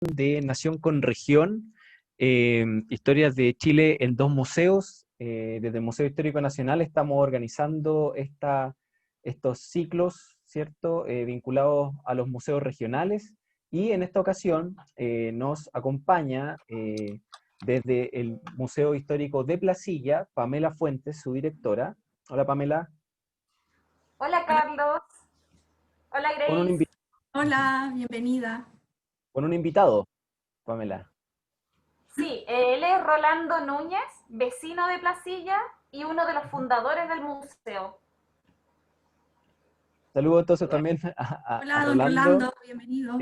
de Nación con Región, historias de Chile en dos museos. Desde el Museo Histórico Nacional estamos organizando estos ciclos, ¿cierto?, vinculados a los museos regionales, y en esta ocasión nos acompaña desde el Museo Histórico de Placilla, Pamela Fuentes, su directora. Hola, Pamela. Hola Hola, Carlos, hola Con un, Grace. hola, bienvenida. con un invitado, Pamela. Sí, él es Rolando Núñez, vecino de Placilla y uno de los fundadores del museo. Saludos entonces también a Hola, don Rolando. Rolando, bienvenido.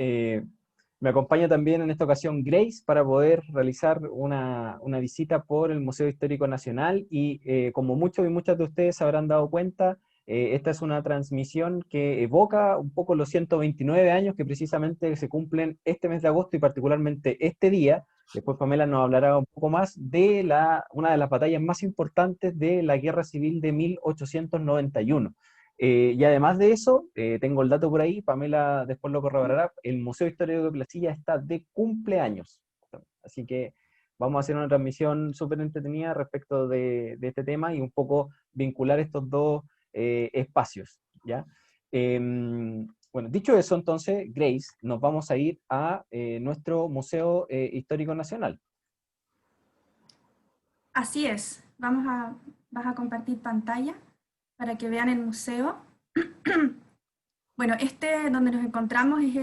Me acompaña también en esta ocasión Grace para poder realizar una visita por el Museo Histórico Nacional, y como muchos y muchas de ustedes se habrán dado cuenta, esta es una transmisión que evoca un poco los 129 años que precisamente se cumplen este mes de agosto y particularmente este día. Después Pamela nos hablará un poco más de una de las batallas más importantes de la Guerra Civil de 1891. Y además de eso, tengo el dato por ahí, Pamela después lo corroborará, el Museo Histórico de Placilla está de cumpleaños. Así que vamos a hacer una transmisión súper entretenida respecto de este tema y un poco vincular estos dos espacios, ¿ya? Bueno, dicho eso, entonces, Grace, nos vamos a ir a nuestro Museo Histórico Nacional. Así es, vas a compartir pantalla para que vean el museo. Bueno, este donde nos encontramos es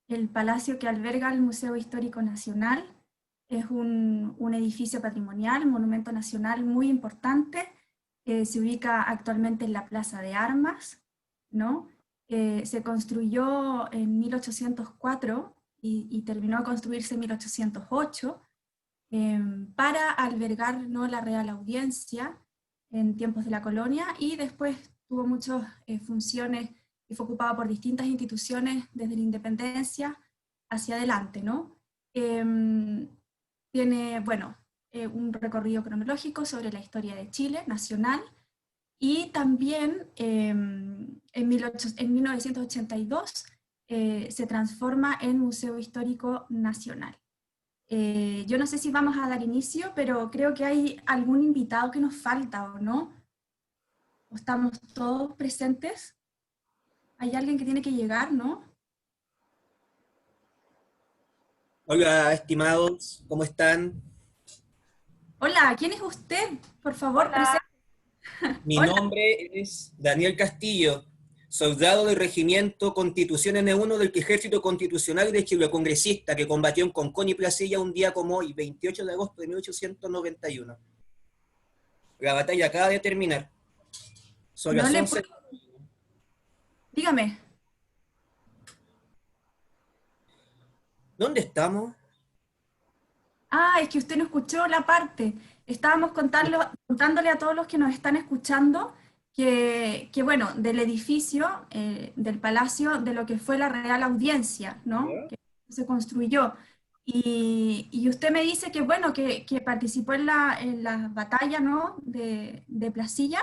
el palacio que alberga el Museo Histórico Nacional. Es un edificio patrimonial, un monumento nacional muy importante. Se ubica actualmente en la Plaza de Armas, ¿no? Se construyó en 1804 y terminó de construirse en 1808 para albergar, ¿no?, la Real Audiencia en tiempos de la colonia, y después tuvo muchas funciones y fue ocupado por distintas instituciones desde la independencia hacia adelante, ¿no? Tiene, bueno, un recorrido cronológico sobre la historia de Chile, nacional, y también en 1982 se transforma en Museo Histórico Nacional. Yo no sé si vamos a dar inicio, pero creo que hay algún invitado que nos falta, ¿o no? ¿O estamos todos presentes? Hay alguien que tiene que llegar, ¿no? Hola, estimados, ¿cómo están? Hola, ¿quién es usted? Por favor, Hola, presente. Mi Hola. nombre es Daniel Castillo, soldado del Regimiento Constitución N1 del Ejército Constitucional de Chile, congresista que combatió en Concón y Placilla un día como hoy, 28 de agosto de 1891. La batalla acaba de terminar. Son No las le 11. puedo... Dígame. ¿Dónde estamos? Ah, es que usted no escuchó la parte. Estábamos contándole a todos los que nos están escuchando que bueno, del edificio, del palacio, de lo que fue la Real Audiencia, ¿no? ¿Ya? Que se construyó. Y usted me dice que bueno, que participó en la batalla, ¿no?, de Placilla.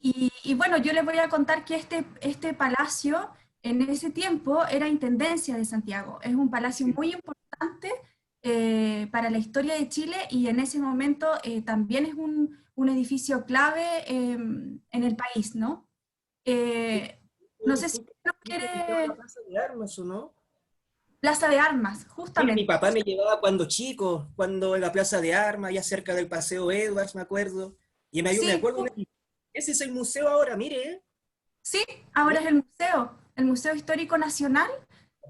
Y bueno, yo les voy a contar que este palacio en ese tiempo era Intendencia de Santiago. Es un palacio muy importante para la historia de Chile, y en ese momento también es un edificio clave en el país, ¿no? No sé si Disculpe, nos ¿está en la quiere... Plaza de Armas o no? Plaza de Armas, Mira, mi justamente. papá me llevaba cuando chico, cuando en la Plaza de Armas, allá cerca del Paseo Edwards, me acuerdo. Y me Sí, acuerdo, ese es el museo ahora, mire, ¿eh? sí, ahora es el Museo Histórico Nacional.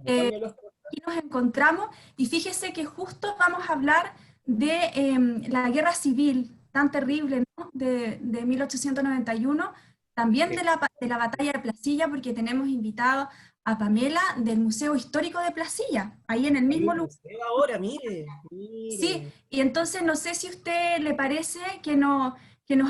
Eh, Acompáñalo. Aquí nos encontramos, y fíjese que justo vamos a hablar de la guerra civil tan terrible, ¿no?, de 1891, también de la batalla de Placilla, porque tenemos invitado a Pamela del Museo Histórico de Placilla, ahí en el Hay mismo un lugar. museo ahora, mire, Sí, mire. y entonces no sé si a usted le parece que nos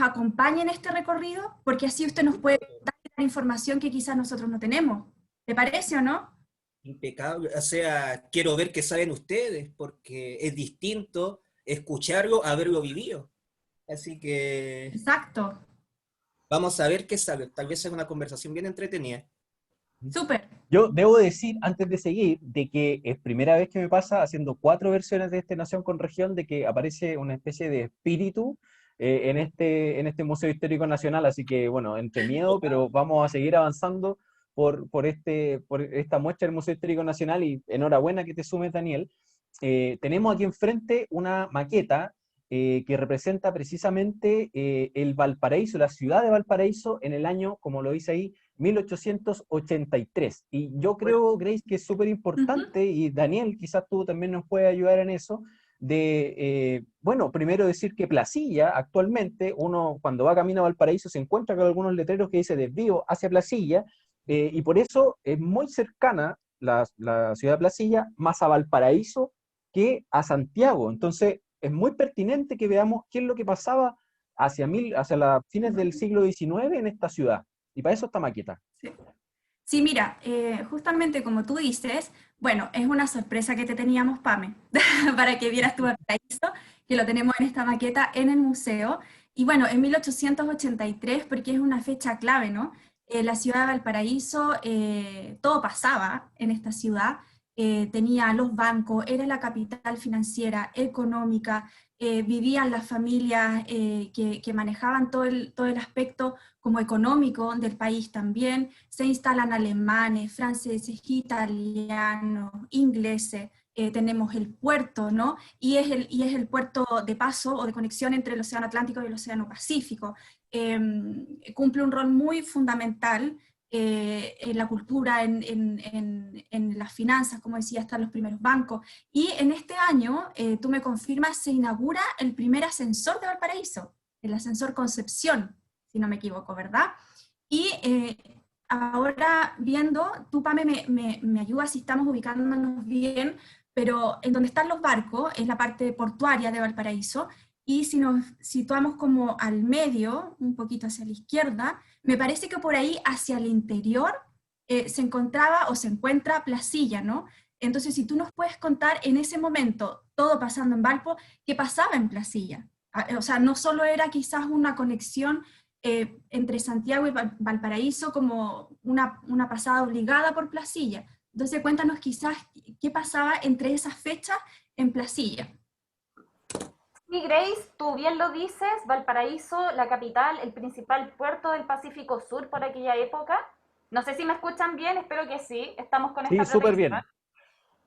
acompañe en este recorrido, porque así usted nos puede dar información que quizás nosotros no tenemos. ¿Le parece o no? Impecable. O sea, quiero ver qué saben ustedes, porque es distinto escucharlo a verlo vivido. Así que Exacto. vamos a ver qué saben. Tal vez sea una conversación bien entretenida. Súper. Yo debo decir, antes de seguir, de que es primera vez que me pasa haciendo 4 versiones de este Nación con Región, de que aparece una especie de espíritu en este Museo Histórico Nacional, así que bueno, entre miedo, pero vamos a seguir avanzando por esta muestra del Museo Histórico Nacional y enhorabuena que te sumes, Daniel. Tenemos aquí enfrente una maqueta que representa precisamente el Valparaíso, la ciudad de Valparaíso en el año, como lo dice ahí, 1883. Y yo creo, Grace, que es súper importante, y Daniel, quizás tú también nos puedes ayudar en eso, bueno, primero decir que Placilla, actualmente, uno cuando va camino a Valparaíso se encuentra con algunos letreros que dice desvío hacia Placilla, y por eso es muy cercana la ciudad de Placilla más a Valparaíso que a Santiago. Entonces, es muy pertinente que veamos qué es lo que pasaba hacia las fines del siglo XIX en esta ciudad. Y para eso está maqueta. Sí. Sí, mira, justamente como tú dices, bueno, es una sorpresa que te teníamos, Pame, para que vieras tu Valparaíso, que lo tenemos en esta maqueta en el museo. Y bueno, en 1883, porque es una fecha clave, ¿no? La ciudad de Valparaíso, todo pasaba en esta ciudad, tenía los bancos, era la capital financiera, económica, vivían las familias que manejaban todo el aspecto como económico del país también, se instalan alemanes, franceses, italianos, ingleses, tenemos el puerto, ¿no? Y es el puerto de paso o de conexión entre el Océano Atlántico y el Océano Pacífico. Cumple un rol muy fundamental en la cultura, en las finanzas, como decía, están los primeros bancos. Y en este año, tú me confirmas, se inaugura el primer ascensor de Valparaíso, el ascensor Concepción, si no me equivoco, ¿verdad? Y ahora viendo, tú, Pame, me ayudas si estamos ubicándonos bien, pero en donde están los barcos es la parte portuaria de Valparaíso, y si nos situamos como al medio, un poquito hacia la izquierda, me parece que por ahí hacia el interior se encontraba o se encuentra Placilla, ¿no? Entonces, si tú nos puedes contar en ese momento, todo pasando en Valpo, ¿qué pasaba en Placilla? O sea, no solo era quizás una conexión entre Santiago y Valparaíso como una pasada obligada por Placilla. Entonces, cuéntanos quizás qué pasaba entre esas fechas en Placilla. Sí, Grace, tú bien lo dices, Valparaíso, la capital, el principal puerto del Pacífico Sur por aquella época. No sé si me escuchan bien, espero que sí, estamos con Sí, esta súper protección. bien.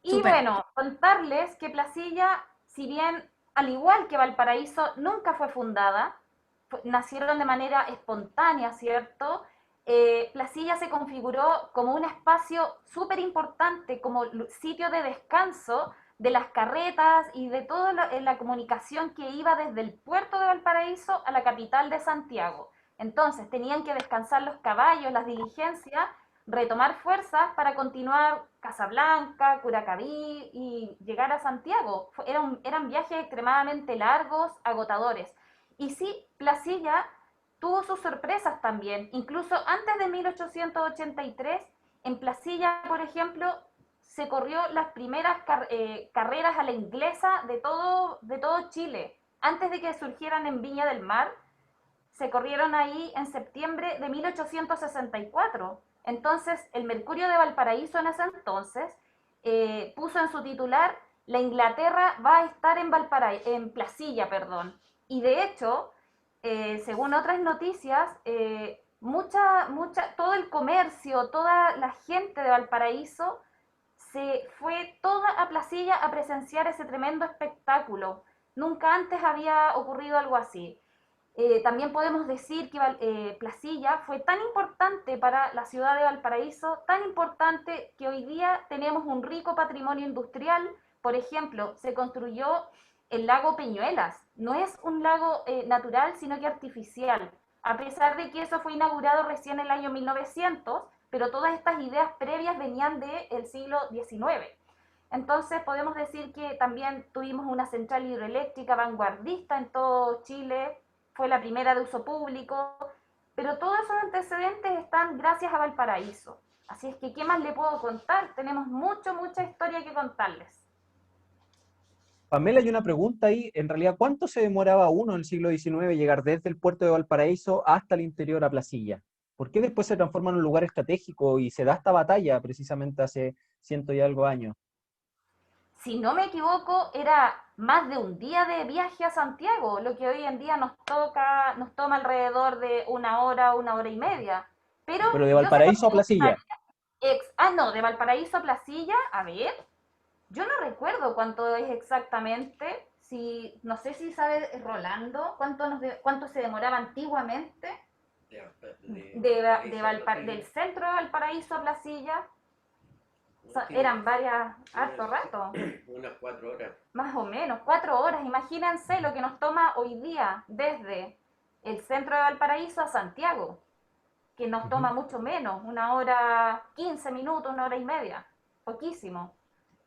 Y Súper. bueno, contarles que Placilla, si bien al igual que Valparaíso, nunca fue fundada, nacieron de manera espontánea, ¿cierto? Placilla se configuró como un espacio súper importante, como sitio de descanso de las carretas y de toda la comunicación que iba desde el puerto de Valparaíso a la capital de Santiago. Entonces tenían que descansar los caballos, las diligencias, retomar fuerzas para continuar Casablanca, Curacaví y llegar a Santiago. Eran viajes extremadamente largos, agotadores. Y sí, Placilla tuvo sus sorpresas también. Incluso antes de 1883, en Placilla, por ejemplo, se corrió las primeras carreras a la inglesa de todo Chile. Antes de que surgieran en Viña del Mar, se corrieron ahí en septiembre de 1864. Entonces, el Mercurio de Valparaíso en ese entonces puso en su titular: la Inglaterra va a estar en Placilla, perdón. Y de hecho, según otras noticias, todo el comercio, toda la gente de Valparaíso se fue toda a Placilla a presenciar ese tremendo espectáculo. Nunca antes había ocurrido algo así. También podemos decir que Placilla fue tan importante para la ciudad de Valparaíso, tan importante que hoy día tenemos un rico patrimonio industrial. Por ejemplo, se construyó el lago Peñuelas. No es un lago natural, sino que artificial. A pesar de que eso fue inaugurado recién en el año 1900, pero todas estas ideas previas venían del siglo XIX. Entonces podemos decir que también tuvimos una central hidroeléctrica vanguardista en todo Chile, fue la primera de uso público, pero todos esos antecedentes están gracias a Valparaíso. Así es que, ¿qué más le puedo contar? Tenemos mucha historia que contarles. Pamela, hay una pregunta ahí. En realidad, ¿cuánto se demoraba uno en el siglo XIX llegar desde el puerto de Valparaíso hasta el interior a Placilla? ¿Por qué después se transforma en un lugar estratégico y se da esta batalla precisamente hace ciento y algo años? Si no me equivoco, era más de un día de viaje a Santiago, lo que hoy en día nos toma alrededor de una hora y media. Pero Pero de yo sé Valparaíso a Placilla. no, de Valparaíso a Placilla, a ver, yo no recuerdo cuánto es exactamente, si, no sé si sabe Rolando cuánto se demoraba antiguamente del centro de Valparaíso a Placilla. Eran varias, harto rato. Unas 4 horas. Más o menos, 4 horas. Imagínense lo que nos toma hoy día desde el centro de Valparaíso a Santiago, que nos toma mucho menos, 1 hora 15 minutos, 1 hora y media, poquísimo.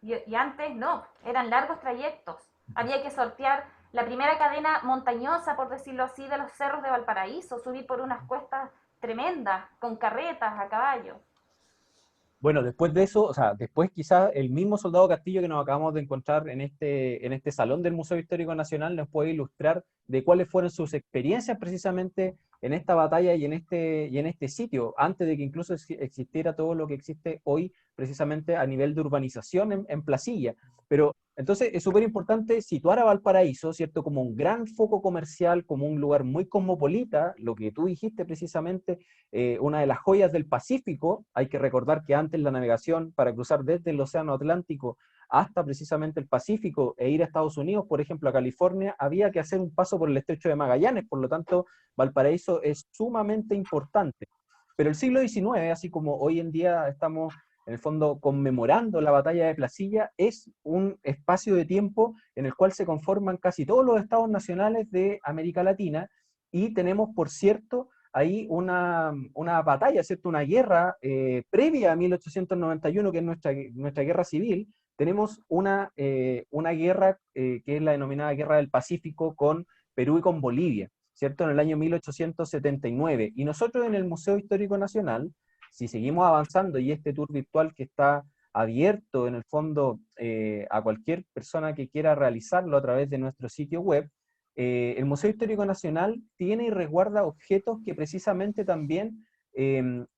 Y antes no, eran largos trayectos. Había que sortear la primera cadena montañosa, por decirlo así, de los cerros de Valparaíso, subir por unas cuestas tremendas, con carretas a caballo. Bueno, después de eso, o sea, después quizás el mismo Soldado Castillo que nos acabamos de encontrar en este salón del Museo Histórico Nacional nos puede ilustrar de cuáles fueron sus experiencias precisamente en esta batalla y en este sitio, antes de que incluso existiera todo lo que existe hoy precisamente a nivel de urbanización en Placilla. Pero entonces es súper importante situar a Valparaíso, ¿cierto? Como un gran foco comercial, como un lugar muy cosmopolita, lo que tú dijiste precisamente, una de las joyas del Pacífico. Hay que recordar que antes la navegación para cruzar desde el Océano Atlántico hasta precisamente el Pacífico e ir a Estados Unidos, por ejemplo, a California, había que hacer un paso por el Estrecho de Magallanes, por lo tanto, Valparaíso es sumamente importante. Pero el siglo XIX, así como hoy en día estamos en el fondo conmemorando la batalla de Placilla, es un espacio de tiempo en el cual se conforman casi todos los estados nacionales de América Latina, y tenemos, por cierto, ahí una batalla, ¿cierto? Una guerra previa a 1891, que es nuestra guerra civil. Tenemos una guerra que es la denominada Guerra del Pacífico con Perú y con Bolivia, ¿cierto? En el año 1879. Y nosotros en el Museo Histórico Nacional, si seguimos avanzando, y este tour virtual que está abierto en el fondo a cualquier persona que quiera realizarlo a través de nuestro sitio web, el Museo Histórico Nacional tiene y resguarda objetos que precisamente también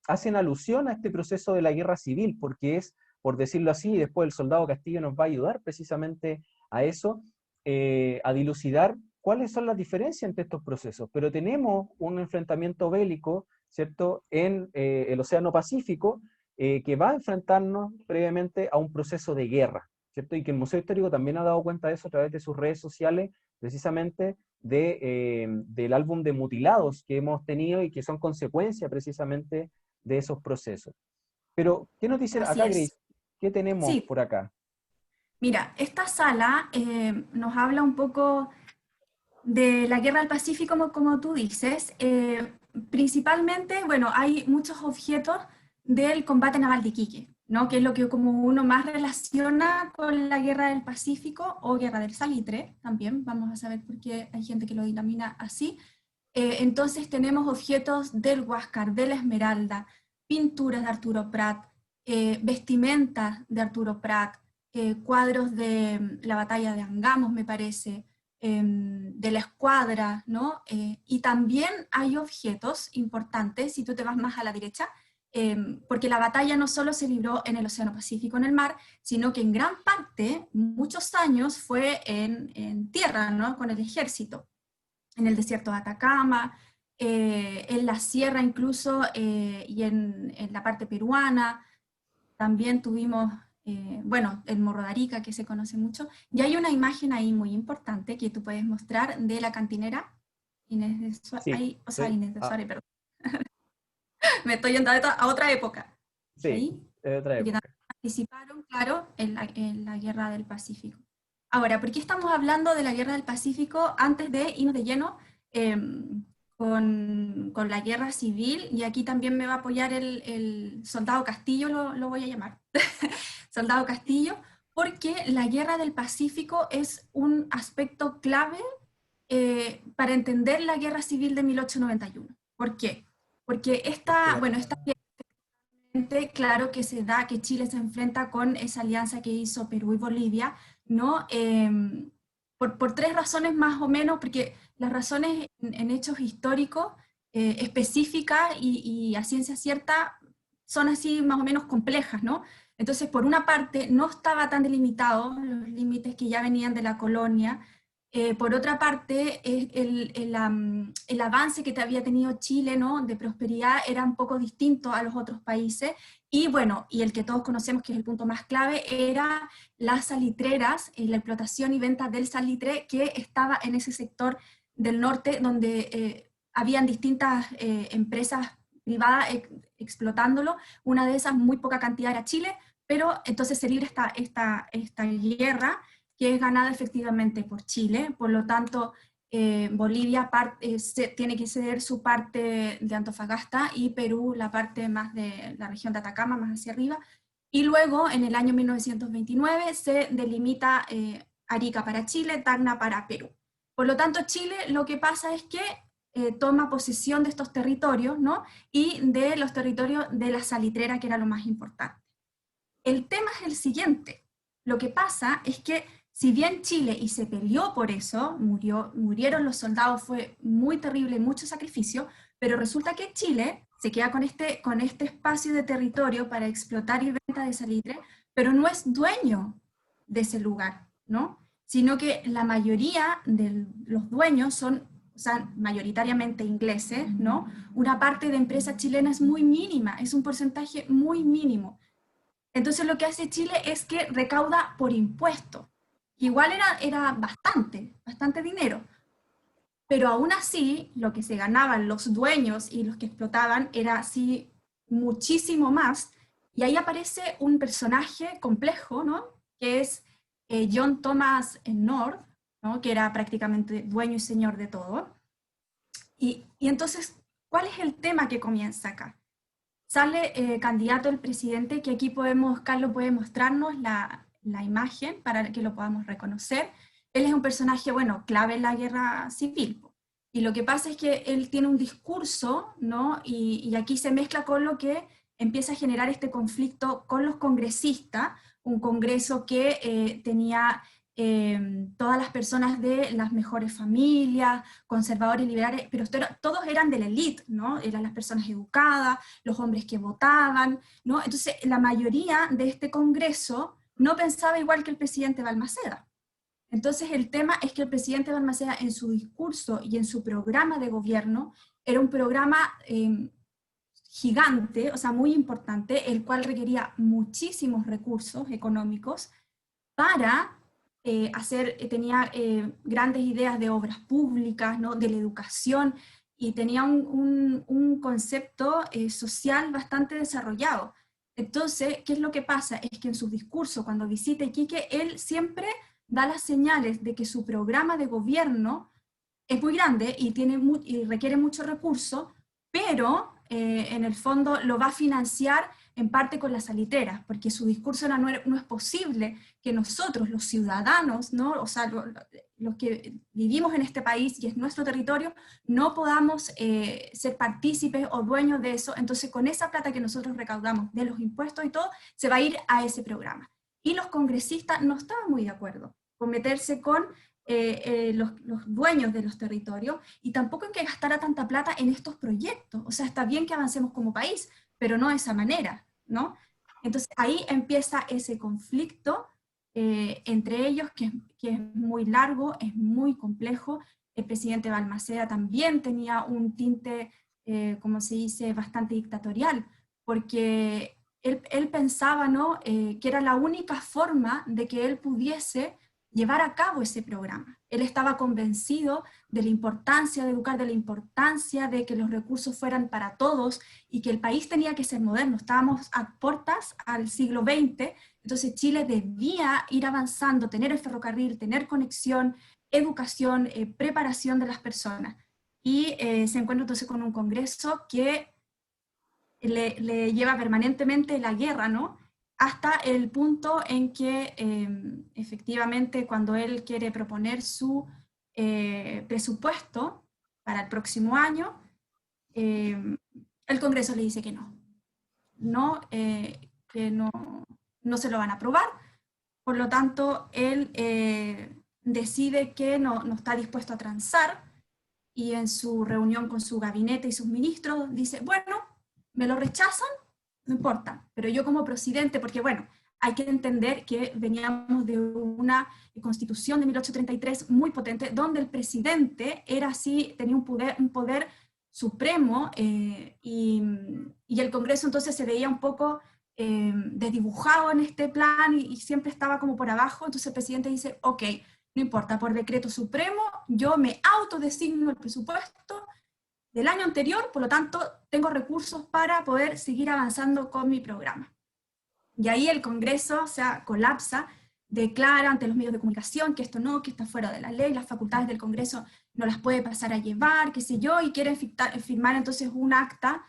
hacen alusión a este proceso de la guerra civil, porque es, por decirlo así, y después el soldado Castillo nos va a ayudar precisamente a eso, a dilucidar cuáles son las diferencias entre estos procesos. Pero tenemos un enfrentamiento bélico, ¿cierto?, en el Océano Pacífico, que va a enfrentarnos previamente a un proceso de guerra, ¿cierto? Y que el Museo Histórico también ha dado cuenta de eso a través de sus redes sociales, precisamente del álbum de mutilados que hemos tenido y que son consecuencia precisamente de esos procesos. Pero, ¿qué nos dice Así acá, es. Grace? ¿Qué tenemos Sí, por acá? mira, esta sala nos habla un poco de la Guerra del Pacífico, como tú dices. Principalmente, bueno, hay muchos objetos del combate naval de Iquique, ¿no? Que es lo que como uno más relaciona con la Guerra del Pacífico o Guerra del Salitre, también, vamos a saber por qué hay gente que lo denomina así. Entonces tenemos objetos del Huáscar, de la Esmeralda, pinturas de Arturo Prat, vestimentas de Arturo Prat, cuadros de la batalla de Angamos, me parece, de la escuadra, ¿no? Y también hay objetos importantes, si tú te vas más a la derecha, porque la batalla no solo se libró en el Océano Pacífico, en el mar, sino que en gran parte, muchos años, fue en tierra, ¿no? Con el ejército, en el desierto de Atacama, en la sierra incluso, y en la parte peruana. También tuvimos, bueno, el Morro de Arica, que se conoce mucho. Y hay una imagen ahí muy importante que tú puedes mostrar de la cantinera Inés de Suárez, Sí, o sea, sí, Inés de Suárez, perdón. Me estoy yendo a otra época. sí, Ahí, es otra porque época. también participaron, claro, en la Guerra del Pacífico. Ahora, ¿por qué estamos hablando de la Guerra del Pacífico antes de irnos de lleno con la Guerra Civil? Y aquí también me va a apoyar el Soldado Castillo, lo voy a llamar. Soldado Castillo, porque la Guerra del Pacífico es un aspecto clave para entender la Guerra Civil de 1891. ¿Por qué? Porque esta guerra, claro que se da, que Chile se enfrenta con esa alianza que hizo Perú y Bolivia, ¿no? Por tres razones más o menos, porque las razones en hechos históricos específicas y a ciencia cierta son así más o menos complejas, ¿no? Entonces, por una parte, no estaba tan delimitado los límites que ya venían de la colonia. Por otra parte, el avance que había tenido Chile, ¿no?, de prosperidad era un poco distinto a los otros países. Y bueno, y el que todos conocemos, que es el punto más clave, era las salitreras, la explotación y venta del salitre que estaba en ese sector del norte, donde habían distintas empresas privadas explotándolo. Una de esas, muy poca cantidad, era Chile, pero entonces se libra esta guerra, que es ganada efectivamente por Chile. Por lo tanto, Bolivia tiene que ceder su parte de Antofagasta y Perú la parte más de la región de Atacama, más hacia arriba. Y luego, en el año 1929, se delimita Arica para Chile, Tacna para Perú. Por lo tanto, Chile lo que pasa es que toma posesión de estos territorios, ¿no?, y de los territorios de la salitrera, que era lo más importante. El tema es el siguiente. Lo que pasa es que, si bien Chile, y se peleó por eso, murieron los soldados, fue muy terrible, mucho sacrificio, pero resulta que Chile se queda con este espacio de territorio para explotar y venta de salitre, pero no es dueño de ese lugar, ¿no? Sino que la mayoría de los dueños son, o sea, mayoritariamente ingleses, ¿no? Una parte de empresas chilenas muy mínima, es un porcentaje muy mínimo. Entonces lo que hace Chile es que recauda por impuesto. Igual era bastante dinero, pero aún así lo que se ganaban los dueños y los que explotaban era así muchísimo más. Y ahí aparece un personaje complejo, ¿no?, que es John Thomas North, ¿no?, que era prácticamente dueño y señor de todo. Y entonces, ¿cuál es el tema que comienza acá? Sale candidato el presidente, que aquí Carlos puede mostrarnos la imagen para que lo podamos reconocer. Él es un personaje, bueno, clave en la guerra civil. Y lo que pasa es que él tiene un discurso, ¿no?, y aquí se mezcla con lo que empieza a generar este conflicto con los congresistas, un congreso que tenía todas las personas de las mejores familias, conservadores, liberales, pero todos eran de la élite, ¿no? Eran las personas educadas, los hombres que votaban, ¿no? Entonces, la mayoría de este congreso no pensaba igual que el presidente Balmaceda. Entonces, el tema es que el presidente Balmaceda, en su discurso y en su programa de gobierno, era un programa gigante, o sea, muy importante, el cual requería muchísimos recursos económicos para tenía grandes ideas de obras públicas, ¿no?, de la educación, y tenía un concepto social bastante desarrollado. Entonces, ¿qué es lo que pasa? Es que en su discurso, cuando visita Iquique, él siempre da las señales de que su programa de gobierno es muy grande y requiere mucho recurso, pero en el fondo lo va a financiar en parte con las salitreras, porque su discurso era: no es posible que nosotros, los ciudadanos, ¿no?, o sea, los que vivimos en este país y es nuestro territorio, no podamos ser partícipes o dueños de eso. Entonces, con esa plata que nosotros recaudamos de los impuestos y todo, se va a ir a ese programa. Y los congresistas no estaban muy de acuerdo con meterse con los dueños de los territorios, y tampoco en que gastara tanta plata en estos proyectos. O sea, está bien que avancemos como país, pero no de esa manera, ¿no? Entonces ahí empieza ese conflicto entre ellos, que es muy largo, es muy complejo. El presidente Balmaceda también tenía un tinte, como se dice, bastante dictatorial, porque él pensaba, ¿no?, que era la única forma de que él pudiese llevar a cabo ese programa. Él estaba convencido de la importancia de educar, de la importancia de que los recursos fueran para todos y que el país tenía que ser moderno. Estábamos a puertas al siglo XX, entonces Chile debía ir avanzando, tener el ferrocarril, tener conexión, educación, preparación de las personas. Y se encuentra entonces con un congreso que le lleva permanentemente la guerra, ¿no?, hasta el punto en que efectivamente, cuando él quiere proponer su presupuesto para el próximo año, el Congreso le dice que no se lo van a aprobar. Por lo tanto, él decide que no está dispuesto a transar, y en su reunión con su gabinete y sus ministros dice, bueno, me lo rechazan, no importa, pero yo como presidente, porque bueno, hay que entender que veníamos de una constitución de 1833 muy potente, donde el presidente era así, tenía un poder supremo, y el Congreso entonces se veía un poco desdibujado en este plan y siempre estaba como por abajo. Entonces el presidente dice, ok, no importa, por decreto supremo yo me autodesigno el presupuesto del año anterior, por lo tanto tengo recursos para poder seguir avanzando con mi programa. Y ahí el Congreso, o sea, colapsa, declara ante los medios de comunicación que esto no, que está fuera de la ley, las facultades del Congreso no las puede pasar a llevar, qué sé yo, y quieren firmar entonces un acta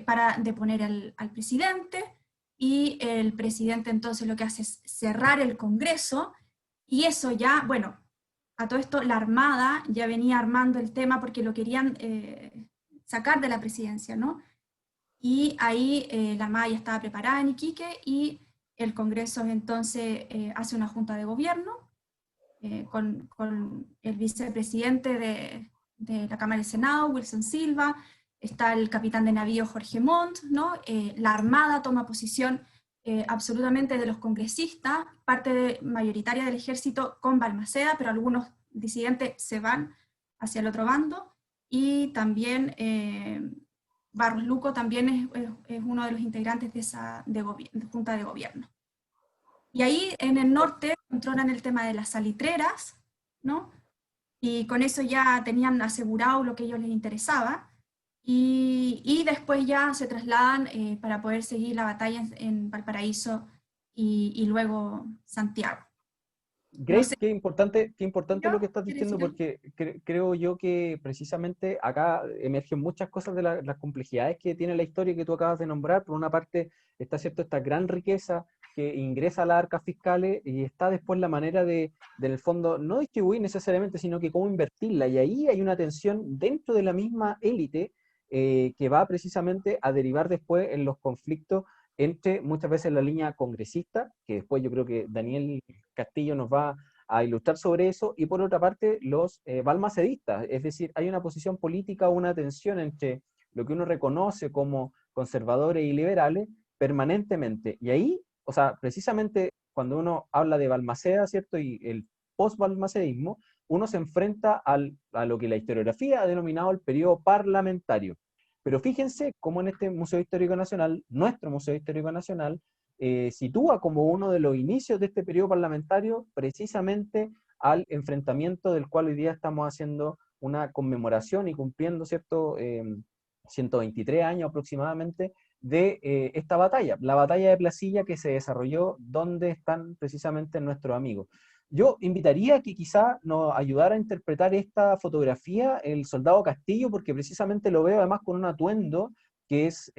para deponer al presidente, y el presidente entonces lo que hace es cerrar el Congreso, y eso ya, bueno, a todo esto la Armada ya venía armando el tema porque lo querían sacar de la presidencia, ¿no? Y ahí la Armada ya estaba preparada en Iquique, y el Congreso entonces hace una junta de gobierno con el vicepresidente de la Cámara del Senado, Wilson Silva, está el capitán de navío Jorge Montt, ¿no? La Armada toma posición absolutamente de los congresistas, parte mayoritaria del ejército con Balmaceda, pero algunos disidentes se van hacia el otro bando, y también Barros Luco también es uno de los integrantes de esa junta de gobierno. Y ahí en el norte controlan el tema de las salitreras, ¿no? Y con eso ya tenían asegurado lo que a ellos les interesaba, y después ya se trasladan para poder seguir la batalla en Valparaíso y luego Santiago. No Grace, sé, qué importante lo que estás ¿quieres diciendo, decir algo? porque creo yo que precisamente acá emergen muchas cosas de las complejidades que tiene la historia que tú acabas de nombrar. Por una parte está, cierto, esta gran riqueza que ingresa a las arcas fiscales, y está después la manera de, en el fondo, no distribuir necesariamente, sino que cómo invertirla. Y ahí hay una tensión dentro de la misma élite que va precisamente a derivar después en los conflictos entre muchas veces la línea congresista, que después yo creo que Daniel Castillo nos va a ilustrar sobre eso, y por otra parte los balmacedistas, es decir, hay una posición política, una tensión entre lo que uno reconoce como conservadores y liberales permanentemente, y ahí, o sea, precisamente cuando uno habla de Balmaceda, ¿cierto? Y el post-balmacedismo, uno se enfrenta a lo que la historiografía ha denominado el periodo parlamentario. Pero fíjense cómo en este Museo Histórico Nacional, nuestro Museo Histórico Nacional, sitúa como uno de los inicios de este periodo parlamentario precisamente al enfrentamiento del cual hoy día estamos haciendo una conmemoración y cumpliendo, ¿cierto? 123 años aproximadamente de esta batalla, la batalla de Placilla, que se desarrolló donde están precisamente nuestros amigos. Yo invitaría a que quizá nos ayudara a interpretar esta fotografía el soldado Castillo, porque precisamente lo veo además con un atuendo que es,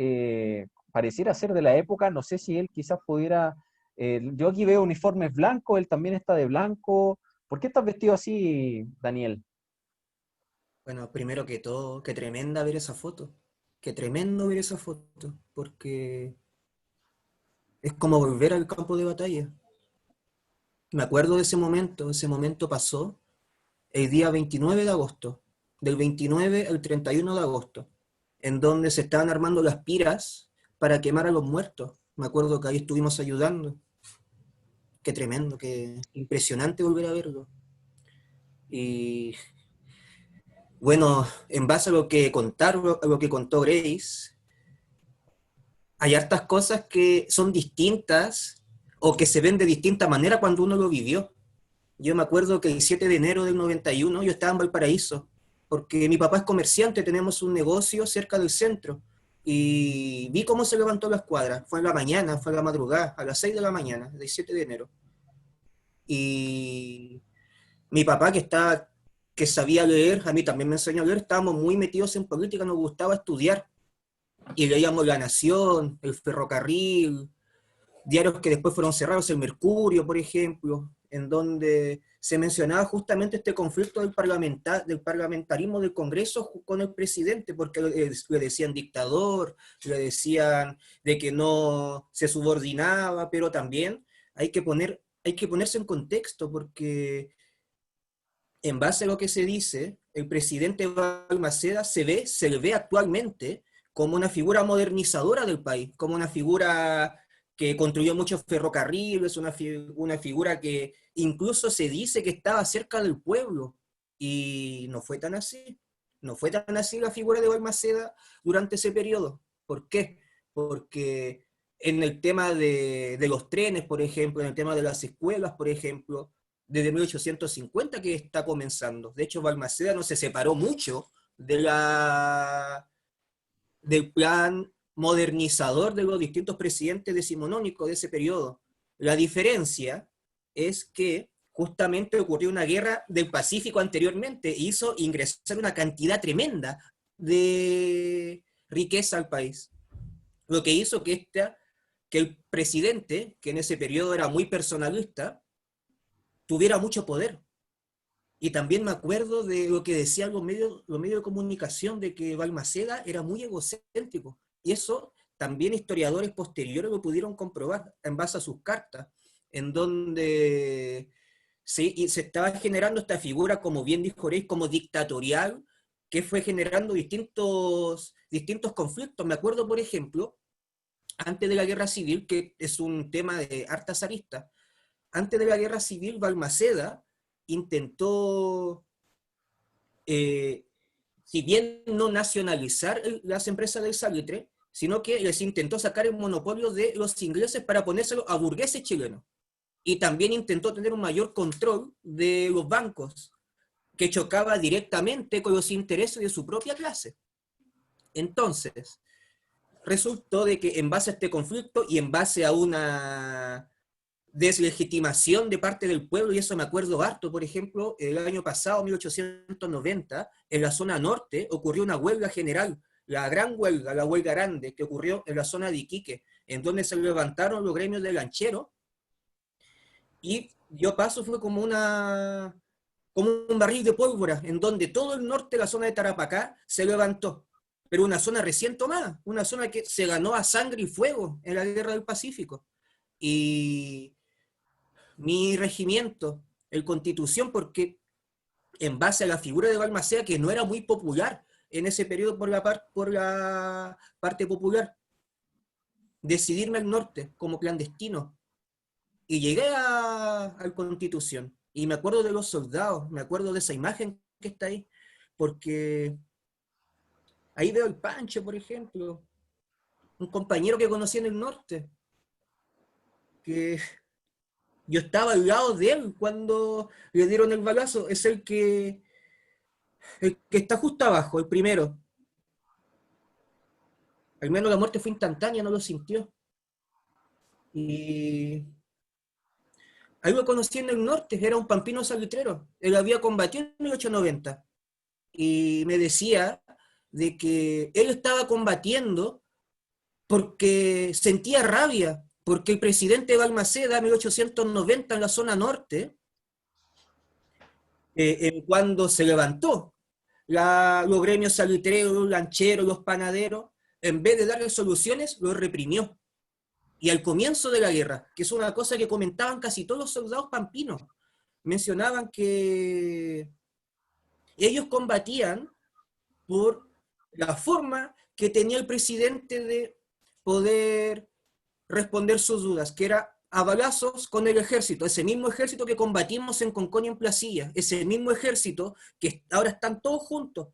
pareciera ser de la época. No sé si él quizás pudiera, yo aquí veo uniformes blancos, él también está de blanco. ¿Por qué estás vestido así, Daniel? Bueno, primero que todo, qué tremenda ver esa foto. Qué tremendo ver esa foto, porque es como volver al campo de batalla. Me acuerdo de ese momento pasó el día 29 de agosto, del 29 al 31 de agosto, en donde se estaban armando las piras para quemar a los muertos. Me acuerdo que ahí estuvimos ayudando. Qué tremendo, qué impresionante volver a verlo. Y bueno, en base a lo que contaron, a lo que contó Grace, hay hartas cosas que son distintas o que se ven de distinta manera cuando uno lo vivió. Yo me acuerdo que el 7 de enero del 91 yo estaba en Valparaíso, porque mi papá es comerciante, tenemos un negocio cerca del centro, y vi cómo se levantó la escuadra. Fue en la mañana, fue a la madrugada, a las 6 de la mañana, del 7 de enero. Y mi papá, que sabía leer, a mí también me enseñó a leer, estábamos muy metidos en política, nos gustaba estudiar, y leíamos La Nación, El Ferrocarril, diarios que después fueron cerrados, el Mercurio, por ejemplo, en donde se mencionaba justamente este conflicto del parlamentarismo del Congreso con el presidente, porque le decían dictador, le decían de que no se subordinaba, pero también hay que ponerse en contexto, porque en base a lo que se dice, el presidente Balmaceda se le ve actualmente como una figura modernizadora del país, como una figura que construyó muchos ferrocarriles, una figura que incluso se dice que estaba cerca del pueblo, y no fue tan así. No fue tan así la figura de Balmaceda durante ese periodo. ¿Por qué? Porque en el tema de los trenes, por ejemplo, en el tema de las escuelas, por ejemplo, desde 1850 que está comenzando. De hecho, Balmaceda no se separó mucho del plan modernizador de los distintos presidentes decimonónicos de ese periodo. La diferencia es que justamente ocurrió una guerra del Pacífico anteriormente e hizo ingresar una cantidad tremenda de riqueza al país. Lo que hizo que el presidente, que en ese periodo era muy personalista, tuviera mucho poder. Y también me acuerdo de lo que decían los medios de comunicación, de que Balmaceda era muy egocéntrico. Y eso también historiadores posteriores lo pudieron comprobar en base a sus cartas, en donde se estaba generando esta figura, como bien dijo Reis, como dictatorial, que fue generando distintos conflictos. Me acuerdo, por ejemplo, antes de la Guerra Civil, que es un tema de hartas aristas, antes de la Guerra Civil, Balmaceda intentó, eh, si bien no nacionalizar las empresas del salitre, sino que les intentó sacar el monopolio de los ingleses para ponérselo a burgueses chilenos. Y también intentó tener un mayor control de los bancos, que chocaba directamente con los intereses de su propia clase. Entonces, resultó de que en base a este conflicto y en base a una deslegitimación de parte del pueblo, y eso me acuerdo harto, por ejemplo, el año pasado, 1890, en la zona norte ocurrió una huelga general, la gran huelga, la huelga grande, que ocurrió en la zona de Iquique, en donde se levantaron los gremios de lancheros, y dio paso, fue como un barril de pólvora, en donde todo el norte, la zona de Tarapacá, se levantó. Pero una zona recién tomada, una zona que se ganó a sangre y fuego en la Guerra del Pacífico. Y mi regimiento, el Constitución, porque en base a la figura de Balmaceda, que no era muy popular en ese periodo por la parte popular, decidirme al norte como clandestino. Y llegué al Constitución. Y me acuerdo de los soldados, me acuerdo de esa imagen que está ahí, porque ahí veo el Pancho, por ejemplo, un compañero que conocí en el norte, que yo estaba al lado de él cuando le dieron el balazo, es el que está justo abajo, el primero. Al menos la muerte fue instantánea, no lo sintió. Y ahí lo conocí en el norte, era un pampino salitrero. Él había combatido en 1890. Y me decía de que él estaba combatiendo porque sentía rabia, porque el presidente Balmaceda en 1890 en la zona norte, cuando se levantó los gremios salitreros, los lancheros, los panaderos, en vez de darle soluciones, los reprimió. Y al comienzo de la guerra, que es una cosa que comentaban casi todos los soldados pampinos, mencionaban que ellos combatían por la forma que tenía el presidente de poder responder sus dudas, que era a balazos con el ejército, ese mismo ejército que combatimos en Concón y en Placilla, ese mismo ejército que ahora están todos juntos,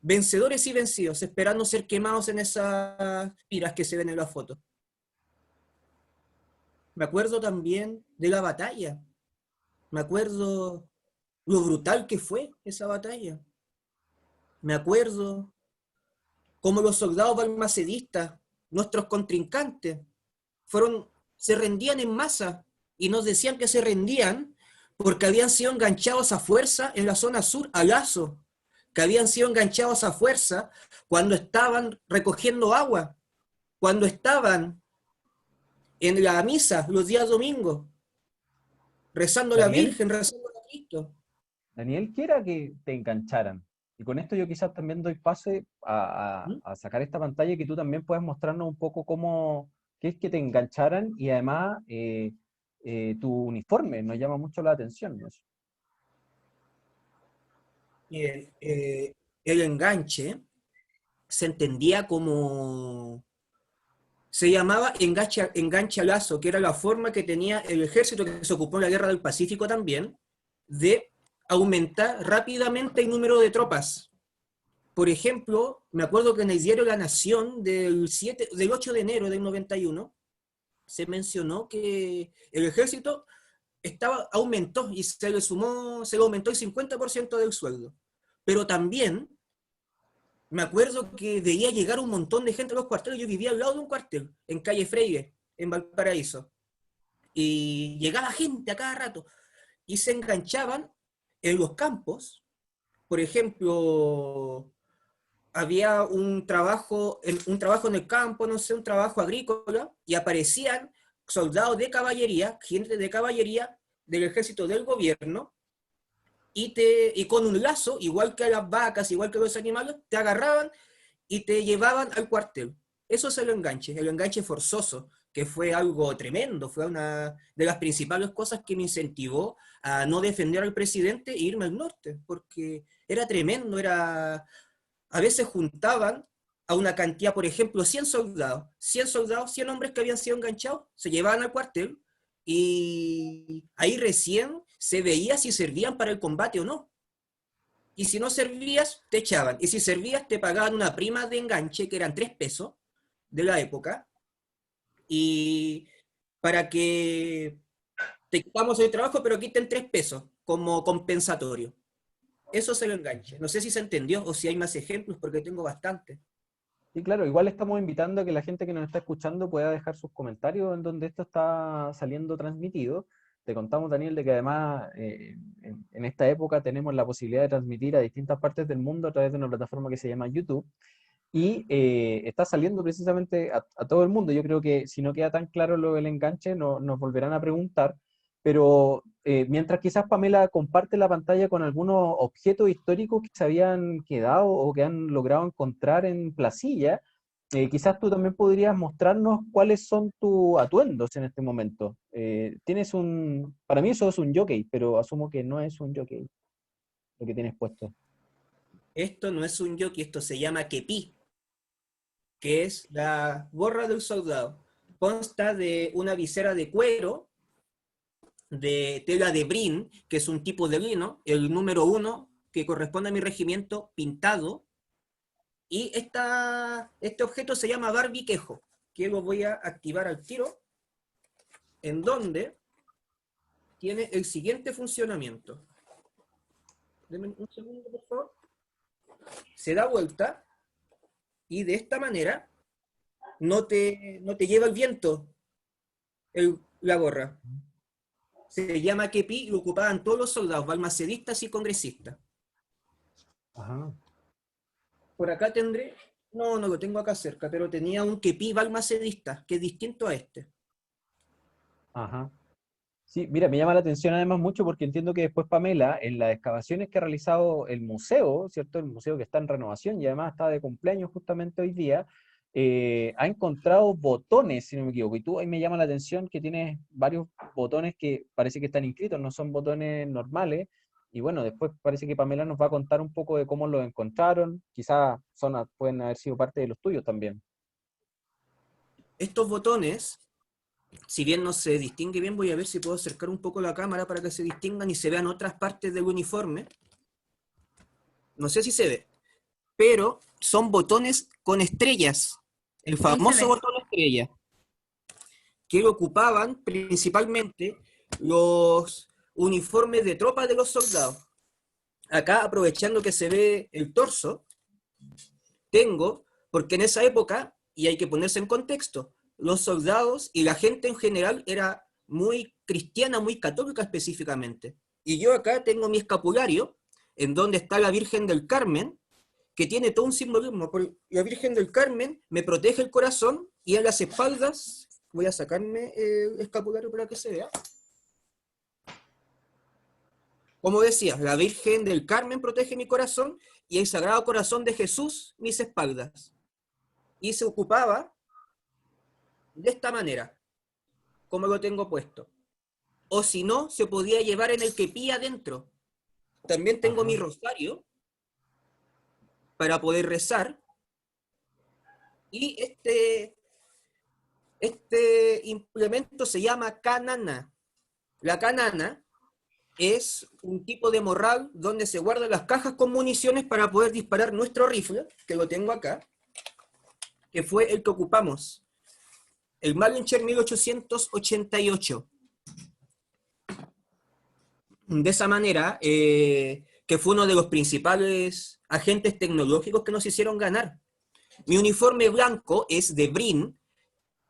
vencedores y vencidos, esperando ser quemados en esas piras que se ven en la foto. Me acuerdo también de la batalla, me acuerdo lo brutal que fue esa batalla, me acuerdo cómo los soldados balmacedistas, nuestros contrincantes, se rendían en masa y nos decían que se rendían porque habían sido enganchados a fuerza en la zona sur, a Lazo, que habían sido enganchados a fuerza cuando estaban recogiendo agua, cuando estaban en la misa los días domingos, rezando a la Daniel, Virgen, rezando a Cristo. Daniel, ¿qué era que te engancharan? Y con esto yo quizás también doy pase ¿Mm? a sacar esta pantalla y que tú también puedas mostrarnos un poco qué es que te engancharan y además tu uniforme nos llama mucho la atención, ¿no? Bien, el enganche se entendía como, se llamaba enganche, enganche a lazo, que era la forma que tenía el ejército que se ocupó en la Guerra del Pacífico también, de aumentar rápidamente el número de tropas. Por ejemplo, me acuerdo que en el diario La Nación del 8 de enero del 91 se mencionó que el ejército aumentó y se le aumentó el 50% del sueldo. Pero también me acuerdo que veía llegar un montón de gente a los cuarteles. Yo vivía al lado de un cuartel, en calle Freire, en Valparaíso. Y llegaba gente a cada rato y se enganchaban en los campos. Por ejemplo, había un trabajo en el campo, no sé, un trabajo agrícola, y aparecían soldados de caballería, gente de caballería del ejército del gobierno, y con un lazo, igual que a las vacas, igual que a los animales, te agarraban y te llevaban al cuartel. Eso es el enganche forzoso, que fue algo tremendo, fue una de las principales cosas que me incentivó a no defender al presidente e irme al norte, porque era tremendo, a veces juntaban a una cantidad, por ejemplo, 100 soldados, 100 hombres que habían sido enganchados, se llevaban al cuartel y ahí recién se veía si servían para el combate o no. Y si no servías, te echaban. Y si servías, te pagaban una prima de enganche, que eran 3 pesos de la época, y para que te quitamos el trabajo, pero quiten 3 pesos como compensatorio. Eso se lo enganche. No sé si se entendió o si hay más ejemplos, porque tengo bastante. Y claro, igual estamos invitando a que la gente que nos está escuchando pueda dejar sus comentarios en donde esto está saliendo transmitido. Te contamos, Daniel, de que además en esta época tenemos la posibilidad de transmitir a distintas partes del mundo a través de una plataforma que se llama YouTube. Y está saliendo precisamente a todo el mundo. Yo creo que si no queda tan claro lo del enganche, nos volverán a preguntar. Pero mientras quizás Pamela comparte la pantalla con algunos objetos históricos que se habían quedado o que han logrado encontrar en Placilla, quizás tú también podrías mostrarnos cuáles son tus atuendos en este momento. Para mí eso es un jockey, pero asumo que no es un jockey lo que tienes puesto. Esto no es un jockey, esto se llama kepi, que es la gorra del soldado. Consta de una visera de cuero, de tela de brin, que es un tipo de lino, el número 1, que corresponde a mi regimiento, pintado, y este objeto se llama barbiquejo, que lo voy a activar al tiro, en donde tiene el siguiente funcionamiento. Denme un segundo, por favor. Se da vuelta, y de esta manera no te lleva el viento la gorra. Se llama kepi y lo ocupaban todos los soldados, balmacedistas y congresistas. Ajá. Por acá tendré, no lo tengo acá cerca, pero tenía un kepi balmacedista, que es distinto a este. Ajá. Sí, mira, me llama la atención además mucho porque entiendo que después Pamela, en las excavaciones que ha realizado el museo, ¿cierto? El museo que está en renovación y además está de cumpleaños justamente hoy día, ha encontrado botones, si no me equivoco. Y tú ahí me llama la atención que tienes varios botones que parece que están inscritos, no son botones normales. Y bueno, después parece que Pamela nos va a contar un poco de cómo los encontraron. Quizás pueden haber sido parte de los tuyos también. Estos botones, si bien no se distingue bien, voy a ver si puedo acercar un poco la cámara para que se distingan y se vean otras partes del uniforme. No sé si se ve, pero son botones con estrellas. El famoso botón estrella, que lo ocupaban principalmente los uniformes de tropas de los soldados. Acá, aprovechando que se ve el torso, porque en esa época, y hay que ponerse en contexto, los soldados y la gente en general era muy cristiana, muy católica específicamente. Y yo acá tengo mi escapulario, en donde está la Virgen del Carmen, que tiene todo un simbolismo. La Virgen del Carmen me protege el corazón, y en las espaldas, voy a sacarme el escapulario para que se vea. Como decía, la Virgen del Carmen protege mi corazón, y el Sagrado Corazón de Jesús mis espaldas. Y se ocupaba de esta manera, como lo tengo puesto. O si no, se podía llevar en el kepi adentro. También tengo mi rosario, para poder rezar. Y este implemento se llama canana. La canana es un tipo de morral donde se guardan las cajas con municiones para poder disparar nuestro rifle, que lo tengo acá, que fue el que ocupamos, el Mannlicher 1888. De esa manera, que fue uno de los principales agentes tecnológicos que nos hicieron ganar. Mi uniforme blanco es de Brin,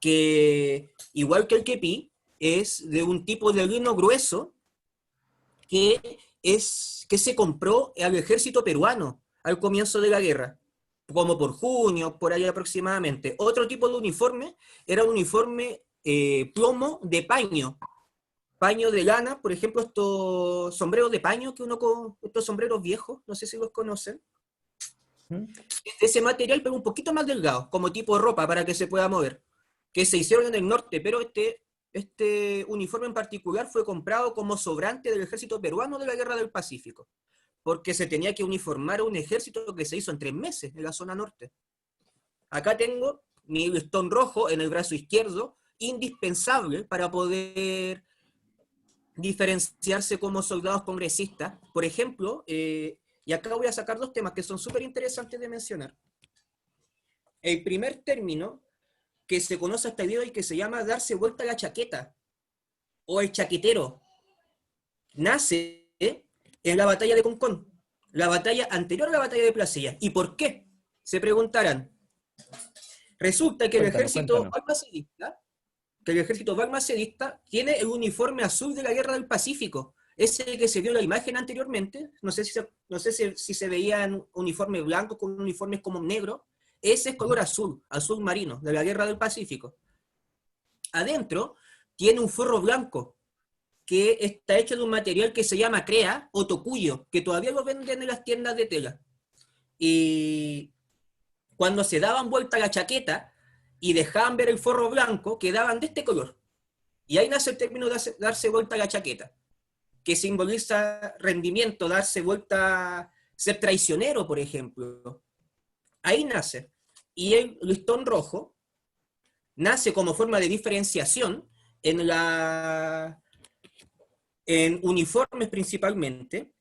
que igual que el kepi, es de un tipo de lino grueso que se compró al ejército peruano al comienzo de la guerra, como por junio, por ahí aproximadamente. Otro tipo de uniforme era un uniforme plomo de paño de lana, por ejemplo, estos sombreros de paño que estos sombreros viejos, no sé si los conocen. Ese material, pero un poquito más delgado, como tipo ropa para que se pueda mover, que se hicieron en el norte, pero este uniforme en particular fue comprado como sobrante del ejército peruano de la Guerra del Pacífico, porque se tenía que uniformar a un ejército que se hizo en 3 meses en la zona norte. Acá tengo mi listón rojo en el brazo izquierdo, indispensable para poder diferenciarse como soldados congresistas. Por ejemplo, y acá voy a sacar 2 temas que son súper interesantes de mencionar. El primer término que se conoce hasta el día de hoy, que se llama darse vuelta a la chaqueta, o el chaquetero, nace en la batalla de Concón, la batalla anterior a la batalla de Placilla. ¿Y por qué? Se preguntarán. Resulta que el ejército balmacedista tiene el uniforme azul de la Guerra del Pacífico, ese que se vio en la imagen anteriormente, no sé si se veían uniformes blancos con uniformes como negro, ese es color azul, azul marino, de la Guerra del Pacífico. Adentro tiene un forro blanco, que está hecho de un material que se llama crea o tocuyo, que todavía lo venden en las tiendas de tela. Y cuando se daban vuelta la chaqueta y dejaban ver el forro blanco, quedaban de este color. Y ahí nace el término de darse vuelta a la chaqueta, que simboliza rendimiento, darse vuelta, ser traicionero, por ejemplo. Ahí nace. Y el listón rojo nace como forma de diferenciación en uniformes principalmente,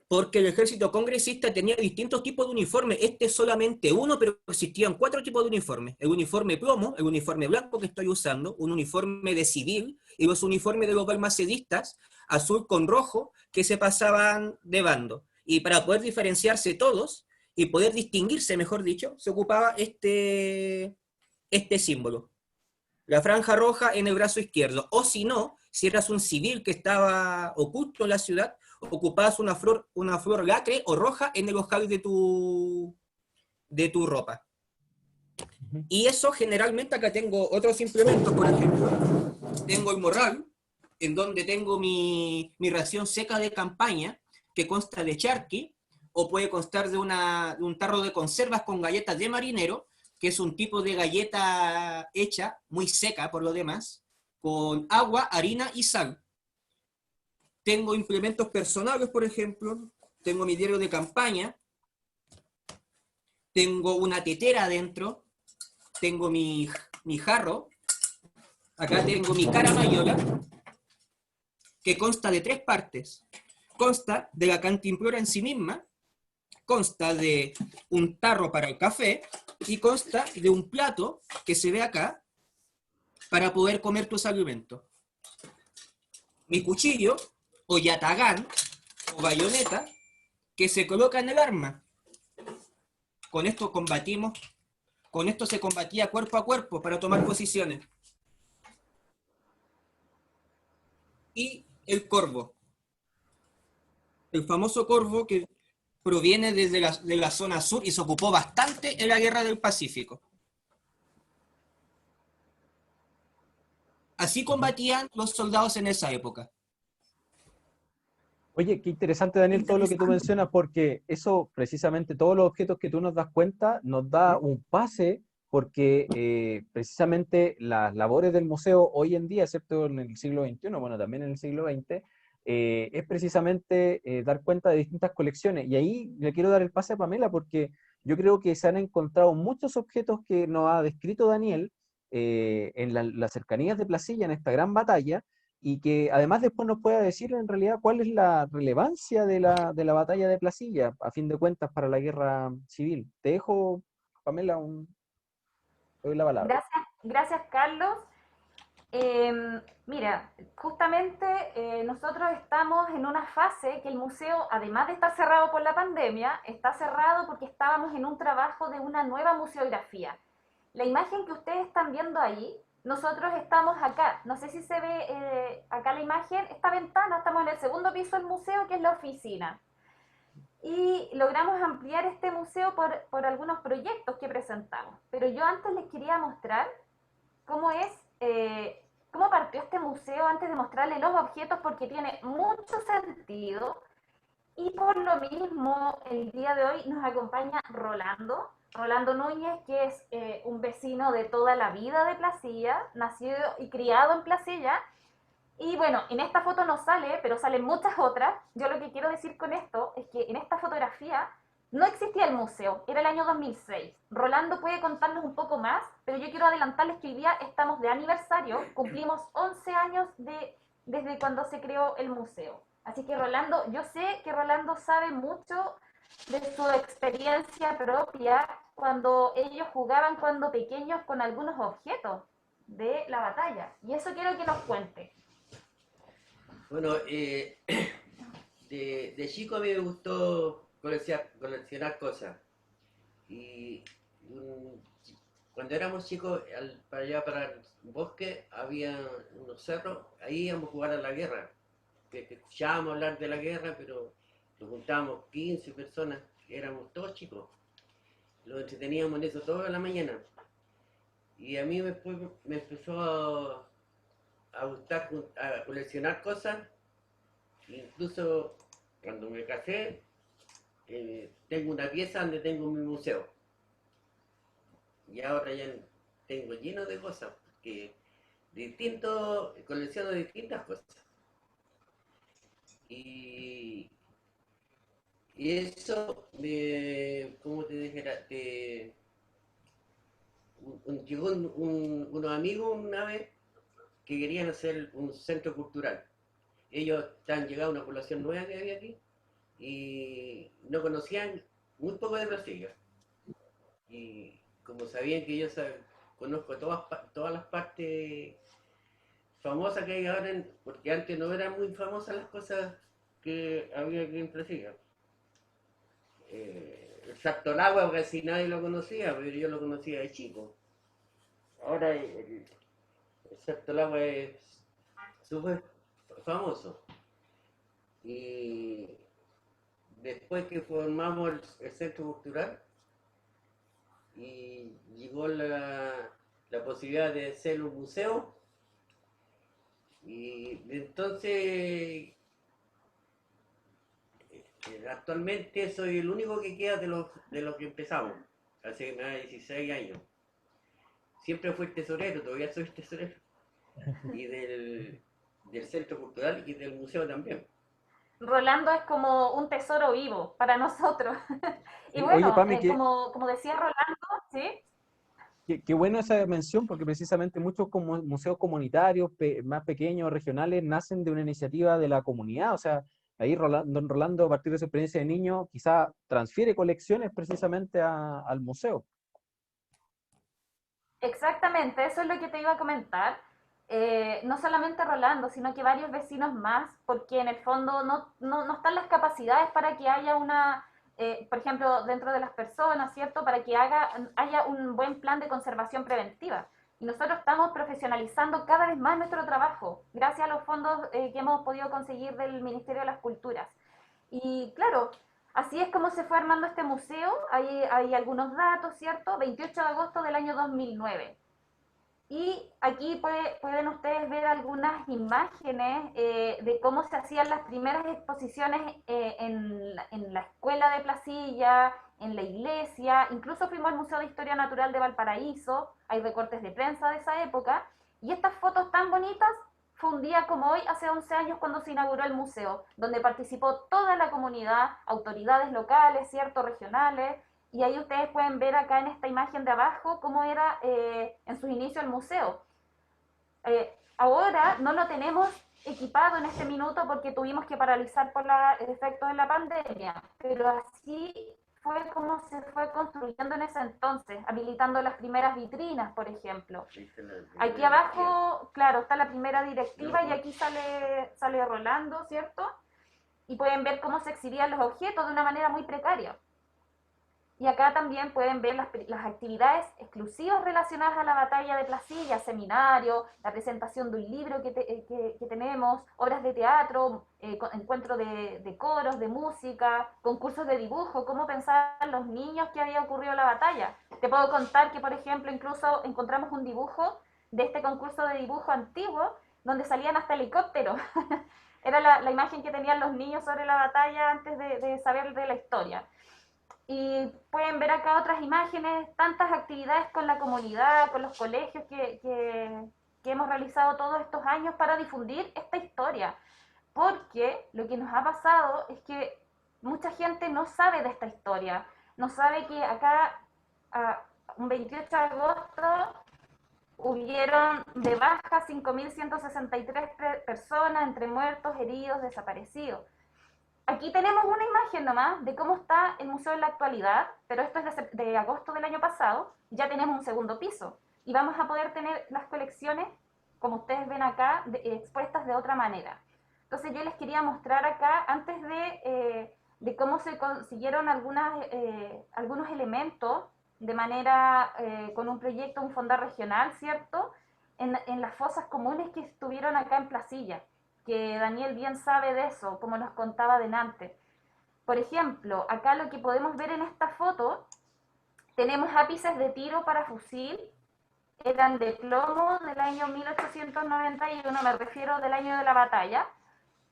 porque el ejército congresista tenía distintos tipos de uniformes. Este es solamente uno, pero existían 4 tipos de uniformes. El uniforme plomo, el uniforme blanco que estoy usando, un uniforme de civil, y los uniformes de los balmacedistas, azul con rojo, que se pasaban de bando. Y para poder diferenciarse todos, y poder distinguirse, mejor dicho, se ocupaba este símbolo. La franja roja en el brazo izquierdo. O si no, si eras un civil que estaba oculto en la ciudad, ocupabas una flor lacre o roja en el ojal de tu ropa. Y eso generalmente, acá tengo otros implementos, por ejemplo. Tengo el morral, en donde tengo mi ración seca de campaña, que consta de charqui, o puede constar de un tarro de conservas con galletas de marinero, que es un tipo de galleta hecha, muy seca por lo demás, con agua, harina y sal. Tengo implementos personales, por ejemplo, tengo mi diario de campaña, tengo una tetera adentro, tengo mi jarro, acá tengo mi caramayola, que consta de 3 partes. Consta de la cantimplora en sí misma, consta de un tarro para el café, y consta de un plato que se ve acá para poder comer tus alimentos. Mi cuchillo, o yatagán, o bayoneta, que se coloca en el arma. Con esto se combatía cuerpo a cuerpo para tomar posiciones. Y el corvo. El famoso corvo que proviene de la zona sur y se ocupó bastante en la Guerra del Pacífico. Así combatían los soldados en esa época. Oye, qué interesante, Daniel, todo lo que tú mencionas, porque eso, precisamente, todos los objetos que tú nos das cuenta, nos da un pase, porque precisamente las labores del museo hoy en día, excepto en el siglo XXI, bueno, también en el siglo XX, es precisamente dar cuenta de distintas colecciones. Y ahí le quiero dar el pase a Pamela, porque yo creo que se han encontrado muchos objetos que nos ha descrito Daniel en las cercanías de Placilla, en esta gran batalla, y que además después nos pueda decir en realidad cuál es la relevancia de la batalla de Placilla, a fin de cuentas, para la guerra civil. Te dejo, Pamela, te doy la palabra. Gracias Carlos. Mira, justamente nosotros estamos en una fase que el museo, además de estar cerrado por la pandemia, está cerrado porque estábamos en un trabajo de una nueva museografía. La imagen que ustedes están viendo ahí, nosotros estamos acá, no sé si se ve acá la imagen, esta ventana, estamos en el segundo piso del museo, que es la oficina. Y logramos ampliar este museo por algunos proyectos que presentamos. Pero yo antes les quería mostrar cómo cómo partió este museo antes de mostrarles los objetos, porque tiene mucho sentido. Y por lo mismo, el día de hoy nos acompaña Rolando Núñez, que es un vecino de toda la vida de Placilla, nacido y criado en Placilla. Y bueno, en esta foto no sale, pero salen muchas otras. Yo lo que quiero decir con esto es que en esta fotografía no existía el museo, era el año 2006. Rolando puede contarnos un poco más, pero yo quiero adelantarles que hoy día estamos de aniversario, cumplimos 11 años desde cuando se creó el museo. Así que Rolando, yo sé que Rolando sabe mucho de su experiencia propia cuando ellos jugaban cuando pequeños con algunos objetos de la batalla. Y eso quiero que nos cuente. Bueno, de chico a mí me gustó coleccionar cosas. Y cuando éramos chicos, para allá para el bosque, había unos cerros, ahí íbamos a jugar a la guerra. Que escuchábamos hablar de la guerra, pero nos juntábamos 15 personas, éramos todos chicos. Los entreteníamos en eso toda la mañana. Y a mí después me empezó a gustar a coleccionar cosas. Incluso cuando me casé, tengo una pieza donde tengo mi museo. Y ahora ya tengo lleno de cosas, que colecciono distintas cosas. Y eso, como te dijera, llegó unos amigos una vez que querían hacer un centro cultural. Ellos han llegado a una población nueva que había aquí y no conocían muy poco de Placilla. Y como sabían que yo conozco todas las partes famosas que hay ahora, porque antes no eran muy famosas las cosas que había aquí en Placilla. El Salto al Agua casi nadie lo conocía, pero yo lo conocía de chico. Ahora el Salto al Agua es súper famoso. Y después que formamos el Centro Cultural y llegó la posibilidad de hacer un museo, y entonces actualmente soy el único que queda de lo que empezamos hace más de 16 años. Siempre fui el tesorero, todavía soy el tesorero, y del Centro Cultural y del museo también. Rolando es como un tesoro vivo para nosotros. Y Sí, bueno, oye, Pame, como decía Rolando, ¿sí? qué bueno esa mención, porque precisamente muchos museos comunitarios más pequeños, regionales, nacen de una iniciativa de la comunidad. O sea, ahí don Rolando, a partir de su experiencia de niño, quizá transfiere colecciones precisamente al museo. Exactamente, eso es lo que te iba a comentar. No solamente Rolando, sino que varios vecinos más, porque en el fondo no están las capacidades para que haya por ejemplo, dentro de las personas, ¿cierto? Para que haya un buen plan de conservación preventiva. Y nosotros estamos profesionalizando cada vez más nuestro trabajo, gracias a los fondos que hemos podido conseguir del Ministerio de las Culturas. Y claro, así es como se fue armando este museo. Hay algunos datos, ¿cierto? 28 de agosto del año 2009. Y aquí pueden ustedes ver algunas imágenes de cómo se hacían las primeras exposiciones en la escuela de Placilla, en la iglesia, incluso fuimos al Museo de Historia Natural de Valparaíso, hay recortes de prensa de esa época, y estas fotos tan bonitas fue un día como hoy, hace 11 años, cuando se inauguró el museo, donde participó toda la comunidad, autoridades locales, cierto, regionales, y ahí ustedes pueden ver acá en esta imagen de abajo cómo era en sus inicios el museo. Ahora no lo tenemos equipado en este minuto porque tuvimos que paralizar por el efecto de la pandemia, pero así fue como se fue construyendo en ese entonces, habilitando las primeras vitrinas, por ejemplo. Aquí abajo, claro, está la primera directiva y aquí sale Rolando, ¿cierto? Y pueden ver cómo se exhibían los objetos de una manera muy precaria. Y acá también pueden ver las actividades exclusivas relacionadas a la batalla de Placilla, seminarios, la presentación de un libro que tenemos, obras de teatro, encuentros de coros, de música, concursos de dibujo, cómo pensaban los niños que había ocurrido la batalla. Te puedo contar que, por ejemplo, incluso encontramos un dibujo de este concurso de dibujo antiguo, donde salían hasta helicópteros. Era la imagen que tenían los niños sobre la batalla antes de saber de la historia. Y pueden ver acá otras imágenes, tantas actividades con la comunidad, con los colegios que hemos realizado todos estos años para difundir esta historia. Porque lo que nos ha pasado es que mucha gente no sabe de esta historia, no sabe que acá, un 28 de agosto, hubieron de baja 5.163 personas, entre muertos, heridos, desaparecidos. Aquí tenemos una imagen nomás de cómo está el museo en la actualidad, pero esto es de agosto del año pasado, ya tenemos un segundo piso y vamos a poder tener las colecciones, como ustedes ven acá, expuestas de otra manera. Entonces yo les quería mostrar acá, antes de cómo se consiguieron algunos elementos de manera, con un proyecto, un fondar regional, ¿cierto? En las fosas comunes que estuvieron acá en Placilla, que Daniel bien sabe de eso, como nos contaba delante. Por ejemplo, acá lo que podemos ver en esta foto, tenemos ápices de tiro para fusil, eran de plomo del año 1891, me refiero del año de la batalla,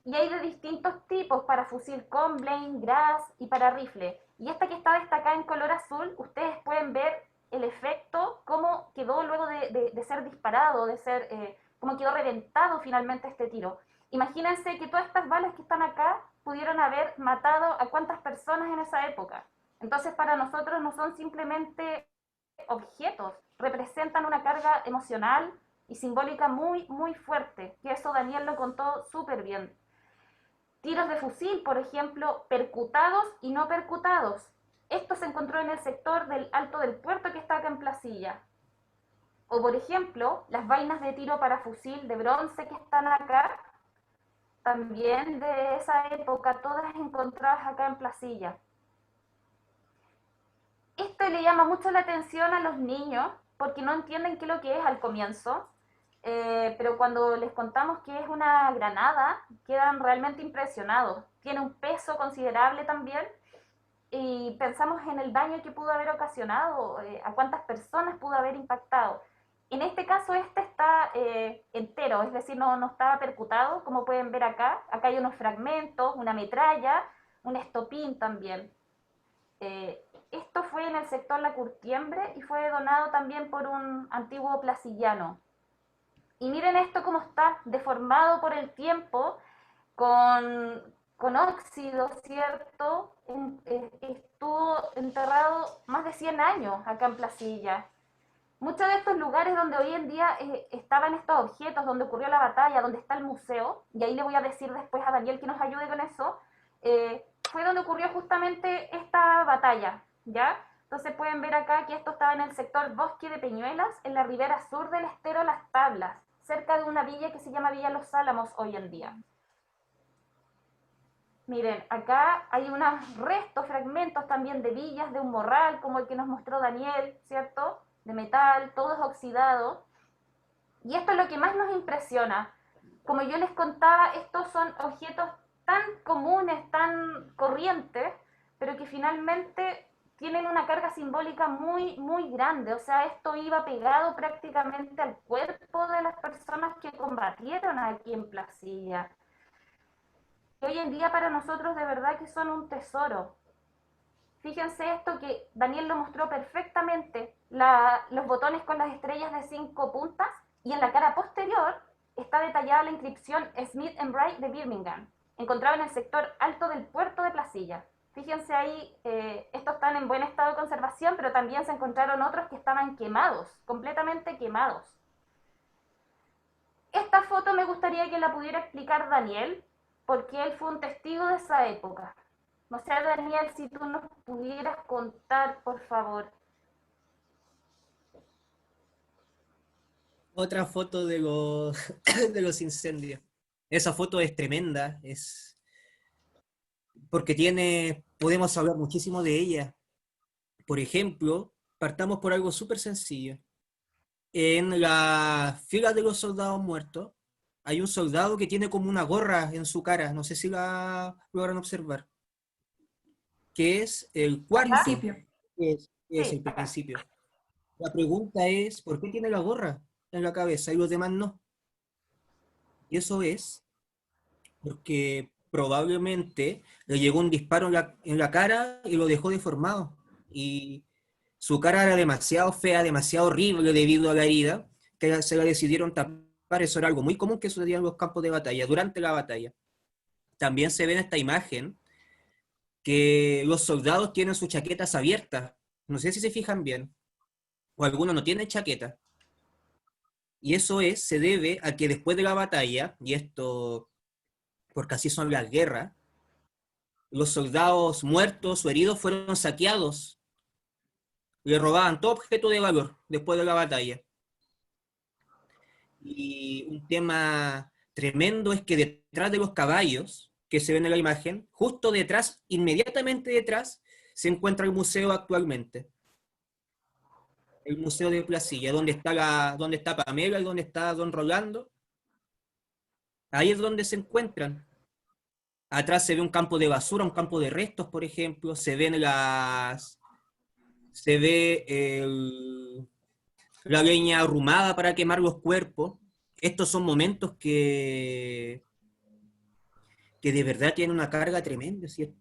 y hay de distintos tipos para fusil Comblain, Gras y para rifle. Y esta que está destacada en color azul, ustedes pueden ver el efecto, cómo quedó luego de ser disparado, cómo quedó reventado finalmente este tiro. Imagínense que todas estas balas que están acá pudieron haber matado a cuántas personas en esa época. Entonces para nosotros no son simplemente objetos, representan una carga emocional y simbólica muy, muy fuerte, que eso Daniel lo contó súper bien. Tiros de fusil, por ejemplo, percutados y no percutados. Esto se encontró en el sector del Alto del Puerto que está acá en Placilla. O por ejemplo, las vainas de tiro para fusil de bronce que están acá, también de esa época, todas encontradas acá en Placilla. Esto le llama mucho la atención a los niños porque no entienden qué es lo que es al comienzo, pero cuando les contamos que es una granada, quedan realmente impresionados. Tiene un peso considerable también y pensamos en el daño que pudo haber ocasionado, a cuántas personas pudo haber impactado. En este caso este está entero, es decir, no está percutado, como pueden ver acá. Acá hay unos fragmentos, una metralla, un estopín también. Esto fue en el sector La Curtiembre y fue donado también por un antiguo placillano. Y miren esto cómo está deformado por el tiempo, con óxido, ¿cierto? Estuvo enterrado más de 100 años acá en Placilla. Muchos de estos lugares donde hoy en día estaban estos objetos, donde ocurrió la batalla, donde está el museo, y ahí le voy a decir después a Daniel que nos ayude con eso, fue donde ocurrió justamente esta batalla, ¿ya? Entonces pueden ver acá que esto estaba en el sector Bosque de Peñuelas, en la ribera sur del estero Las Tablas, cerca de una villa que se llama Villa Los Álamos hoy en día. Miren, acá hay unos restos, fragmentos también de villas, de un morral, como el que nos mostró Daniel, ¿cierto? De metal, todos oxidados. Y esto es lo que más nos impresiona. Como yo les contaba, estos son objetos tan comunes, tan corrientes, pero que finalmente tienen una carga simbólica muy, muy grande. O sea, esto iba pegado prácticamente al cuerpo de las personas que combatieron aquí en Placilla. Y hoy en día para nosotros de verdad que son un tesoro. Fíjense esto que Daniel lo mostró perfectamente, los botones con las estrellas de 5 puntas, y en la cara posterior está detallada la inscripción Smith & Bright de Birmingham, encontrado en el sector alto del puerto de Placilla. Fíjense ahí, estos están en buen estado de conservación, pero también se encontraron otros que estaban quemados, completamente quemados. Esta foto me gustaría que la pudiera explicar Daniel, porque él fue un testigo de esa época. No sé, Daniel, si tú nos pudieras contar, por favor. Otra foto de los, de los incendios. Esa foto es tremenda, es porque podemos hablar muchísimo de ella. Por ejemplo, partamos por algo súper sencillo. En la fila de los soldados muertos, hay un soldado que tiene como una gorra en su cara, no sé si la logran observar, que es el cuarto, Principio. es Sí, el acá. principio. La pregunta es, ¿por qué tiene la gorra en la cabeza y los demás no? Y eso es porque probablemente le llegó un disparo en la cara y lo dejó deformado. Y su cara era demasiado fea, demasiado horrible debido a la herida, que se la decidieron tapar. Eso era algo muy común que sucedía en los campos de batalla, durante la batalla. También se ve en esta imagen que los soldados tienen sus chaquetas abiertas. No sé si se fijan bien, o algunos no tienen chaqueta. Y eso se debe a que después de la batalla, y esto porque así son las guerras, los soldados muertos o heridos fueron saqueados, le robaban todo objeto de valor después de la batalla. Y un tema tremendo es que detrás de los caballos que se ven en la imagen, justo detrás, inmediatamente detrás, se encuentra el museo actualmente. El Museo de Placilla, donde está Pamela y donde está Don Rolando. Ahí es donde se encuentran. Atrás se ve un campo de basura, un campo de restos, por ejemplo. Se ve la leña arrumada para quemar los cuerpos. Estos son momentos que de verdad tienen una carga tremenda, ¿sí? Es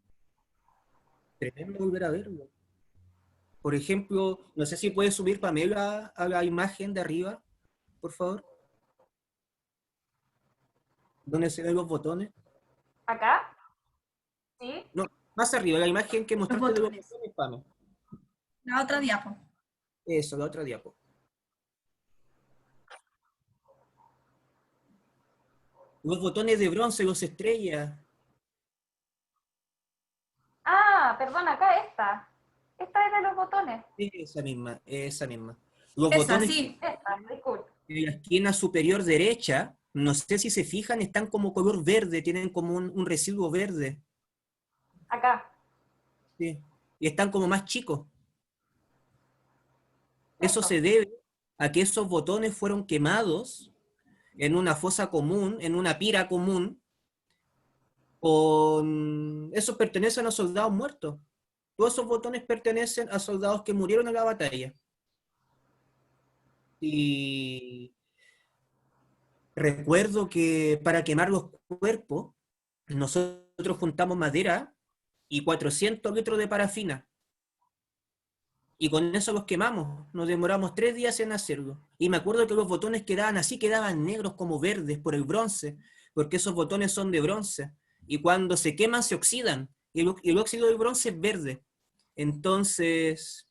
tremendo volver a verlo. Por ejemplo, no sé si puedes subir, Pamela, a la imagen de arriba, por favor, donde se ven los botones. Acá, ¿sí? No, más arriba, la imagen que Los mostraste de los botones. botones, Pame. La otra diapo. Eso, la otra diapo. Los botones de bronce, los estrellas. Ah, perdón, acá esta. Esta es de los botones. Esa misma, esa misma. Los Esa, botones sí. Esta, disculpe. en la esquina superior derecha, no sé si se fijan, están como color verde, tienen como un residuo verde. Acá. Sí. Y están como más chicos. Eso Eso. se debe a que esos botones fueron quemados en una fosa común, en una pira común, esos pertenecen a soldados muertos. Todos esos botones pertenecen a soldados que murieron en la batalla. Y recuerdo que para quemar los cuerpos, nosotros juntamos madera y 400 litros de parafina. Y con eso los quemamos. Nos demoramos 3 días en hacerlo. Y me acuerdo que los botones quedaban así, quedaban negros como verdes por el bronce, porque esos botones son de bronce. Y cuando se queman se oxidan. Y el óxido del bronce es verde. Entonces,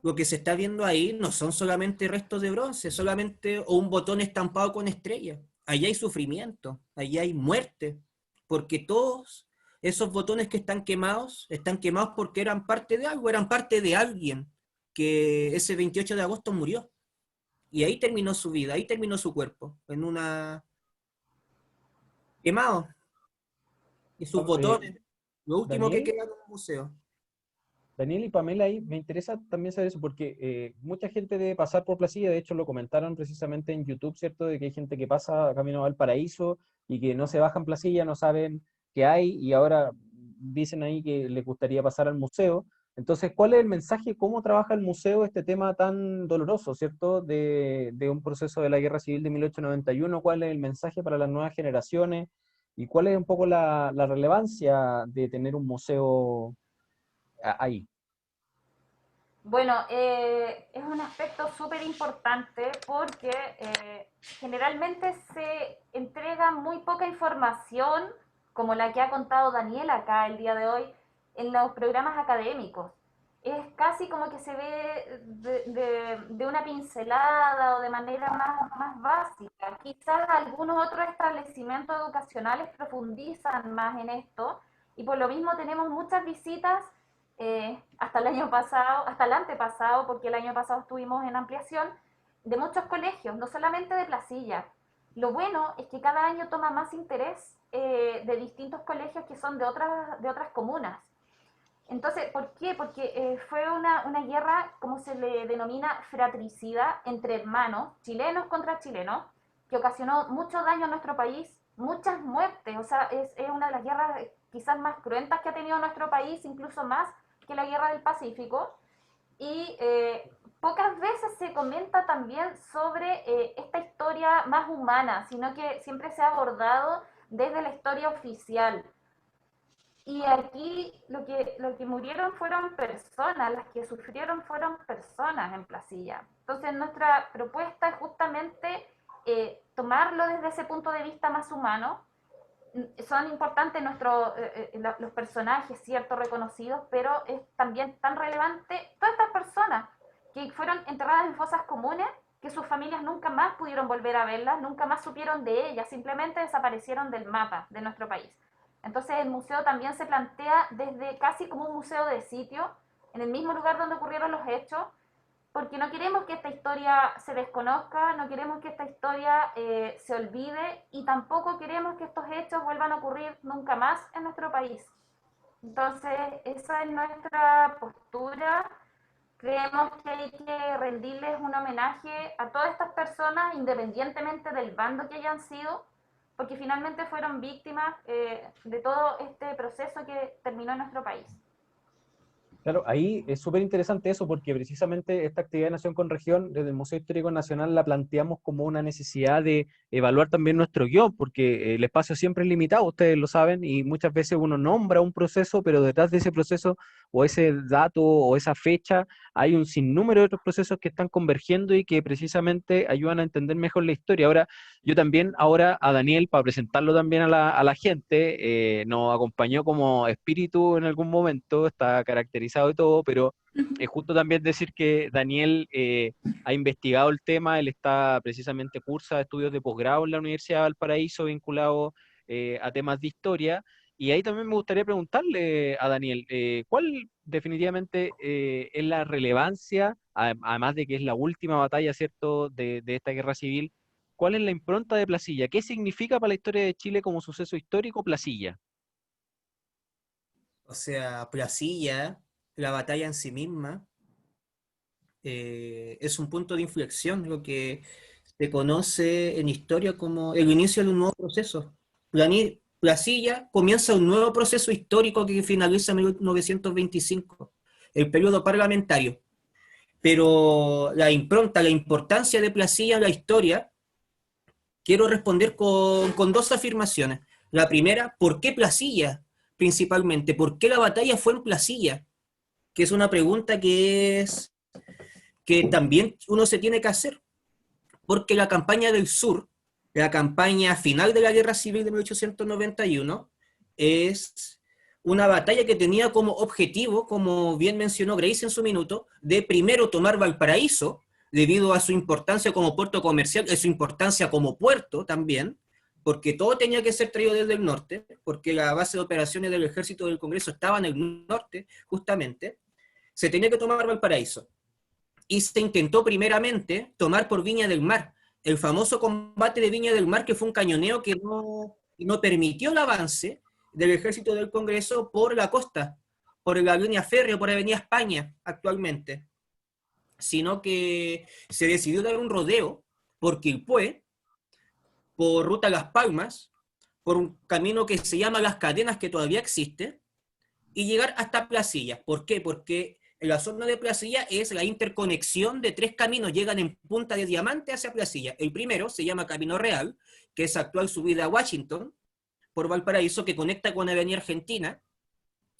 lo que se está viendo ahí no son solamente restos de bronce, solamente o un botón estampado con estrella. Allí hay sufrimiento, allí hay muerte, porque todos esos botones que están quemados porque eran parte de algo, eran parte de alguien que ese 28 de agosto murió. Y ahí terminó su vida, ahí terminó su cuerpo, en una quemado. Y sus botones, lo último que Daniel, queda en un museo. Daniel y Pamela, ahí me interesa también saber eso, porque mucha gente debe pasar por Placilla, de hecho lo comentaron precisamente en YouTube, ¿cierto? De que hay gente que pasa camino a Valparaíso y que no se baja en Placilla, no saben qué hay, y ahora dicen ahí que les gustaría pasar al museo. Entonces, ¿cuál es el mensaje? ¿Cómo trabaja el museo este tema tan doloroso, ¿cierto? De un proceso de la Guerra Civil de 1891. ¿Cuál es el mensaje para las nuevas generaciones? ¿Y cuál es un poco la relevancia de tener un museo ahí? Bueno, es un aspecto súper importante porque generalmente se entrega muy poca información como la que ha contado Daniel acá el día de hoy, en los programas académicos. Es casi como que se ve de una pincelada o de manera más básica. Quizás algunos otros establecimientos educacionales profundizan más en esto, y por lo mismo tenemos muchas visitas hasta el año pasado, hasta el antepasado, porque el año pasado estuvimos en ampliación, de muchos colegios, no solamente de Placilla. Lo bueno es que cada año toma más interés de distintos colegios que son de otras comunas. Entonces, ¿por qué? Porque fue una guerra, como se le denomina, fratricida entre hermanos, chilenos contra chilenos, que ocasionó mucho daño a nuestro país, muchas muertes. O sea, es una de las guerras quizás más cruentas que ha tenido nuestro país, incluso más que la guerra del Pacífico. Y pocas veces se comenta también sobre esta historia más humana, sino que siempre se ha abordado desde la historia oficial. Y aquí lo que murieron fueron personas, las que sufrieron fueron personas en Placilla. Entonces nuestra propuesta es justamente tomarlo desde ese punto de vista más humano. Son importantes los personajes, cierto, reconocidos, pero es también tan relevante todas estas personas que fueron enterradas en fosas comunes, que sus familias nunca más pudieron volver a verlas, nunca más supieron de ellas, simplemente desaparecieron del mapa de nuestro país. Entonces el museo también se plantea desde casi como un museo de sitio, en el mismo lugar donde ocurrieron los hechos, porque no queremos que esta historia se desconozca, no queremos que esta historia se olvide, y tampoco queremos que estos hechos vuelvan a ocurrir nunca más en nuestro país. Entonces esa es nuestra postura. Creemos que hay que rendirles un homenaje a todas estas personas, independientemente del bando que hayan sido, porque finalmente fueron víctimas de todo este proceso que terminó en nuestro país. Claro, ahí es súper interesante eso, porque precisamente esta actividad de Nación con Región, desde el Museo Histórico Nacional, la planteamos como una necesidad de evaluar también nuestro guión, porque el espacio siempre es limitado, ustedes lo saben, y muchas veces uno nombra un proceso, pero detrás de ese proceso, o ese dato, o esa fecha, hay un sinnúmero de otros procesos que están convergiendo y que precisamente ayudan a entender mejor la historia. Ahora, yo también, ahora a Daniel, para presentarlo también a la gente, nos acompañó como espíritu en algún momento, está caracterizado y todo, pero es justo también decir que Daniel ha investigado el tema, él está precisamente cursa estudios de posgrado en la Universidad de Valparaíso vinculado a temas de historia, y ahí también me gustaría preguntarle a Daniel, ¿cuál definitivamente es la relevancia, además de que es la última batalla, ¿cierto?, de esta guerra civil? ¿Cuál es la impronta de Placilla? ¿Qué significa para la historia de Chile como suceso histórico Placilla? O sea, Placilla, la batalla en sí misma, es un punto de inflexión, lo que se conoce en historia como el inicio de un nuevo proceso. Placilla comienza un nuevo proceso histórico que finaliza en 1925, el periodo parlamentario. Pero la impronta, la importancia de Placilla en la historia, quiero responder con dos afirmaciones. La primera, ¿por qué Placilla? Principalmente, ¿por qué la batalla fue en Placilla? Que es una pregunta que también uno se tiene que hacer. Porque la campaña del sur, la campaña final de la Guerra Civil de 1891, es una batalla que tenía como objetivo, como bien mencionó Grace en su minuto, de primero tomar Valparaíso, debido a su importancia como puerto comercial, y su importancia como puerto también, porque todo tenía que ser traído desde el norte, porque la base de operaciones del Ejército del Congreso estaba en el norte, justamente, se tenía que tomar Valparaíso. Y se intentó primeramente tomar por Viña del Mar, el famoso combate de Viña del Mar, que fue un cañoneo que no permitió el avance del Ejército del Congreso por la costa, por la línea férrea, por Avenida España actualmente, sino que se decidió dar un rodeo por Quilpué, por Ruta Las Palmas, por un camino que se llama Las Cadenas, que todavía existe, y llegar hasta Placilla. ¿Por qué? Porque en la zona de Placilla es la interconexión de tres caminos, llegan en punta de diamante hacia Placilla. El primero se llama Camino Real, que es actual subida a Washington, por Valparaíso, que conecta con Avenida Argentina.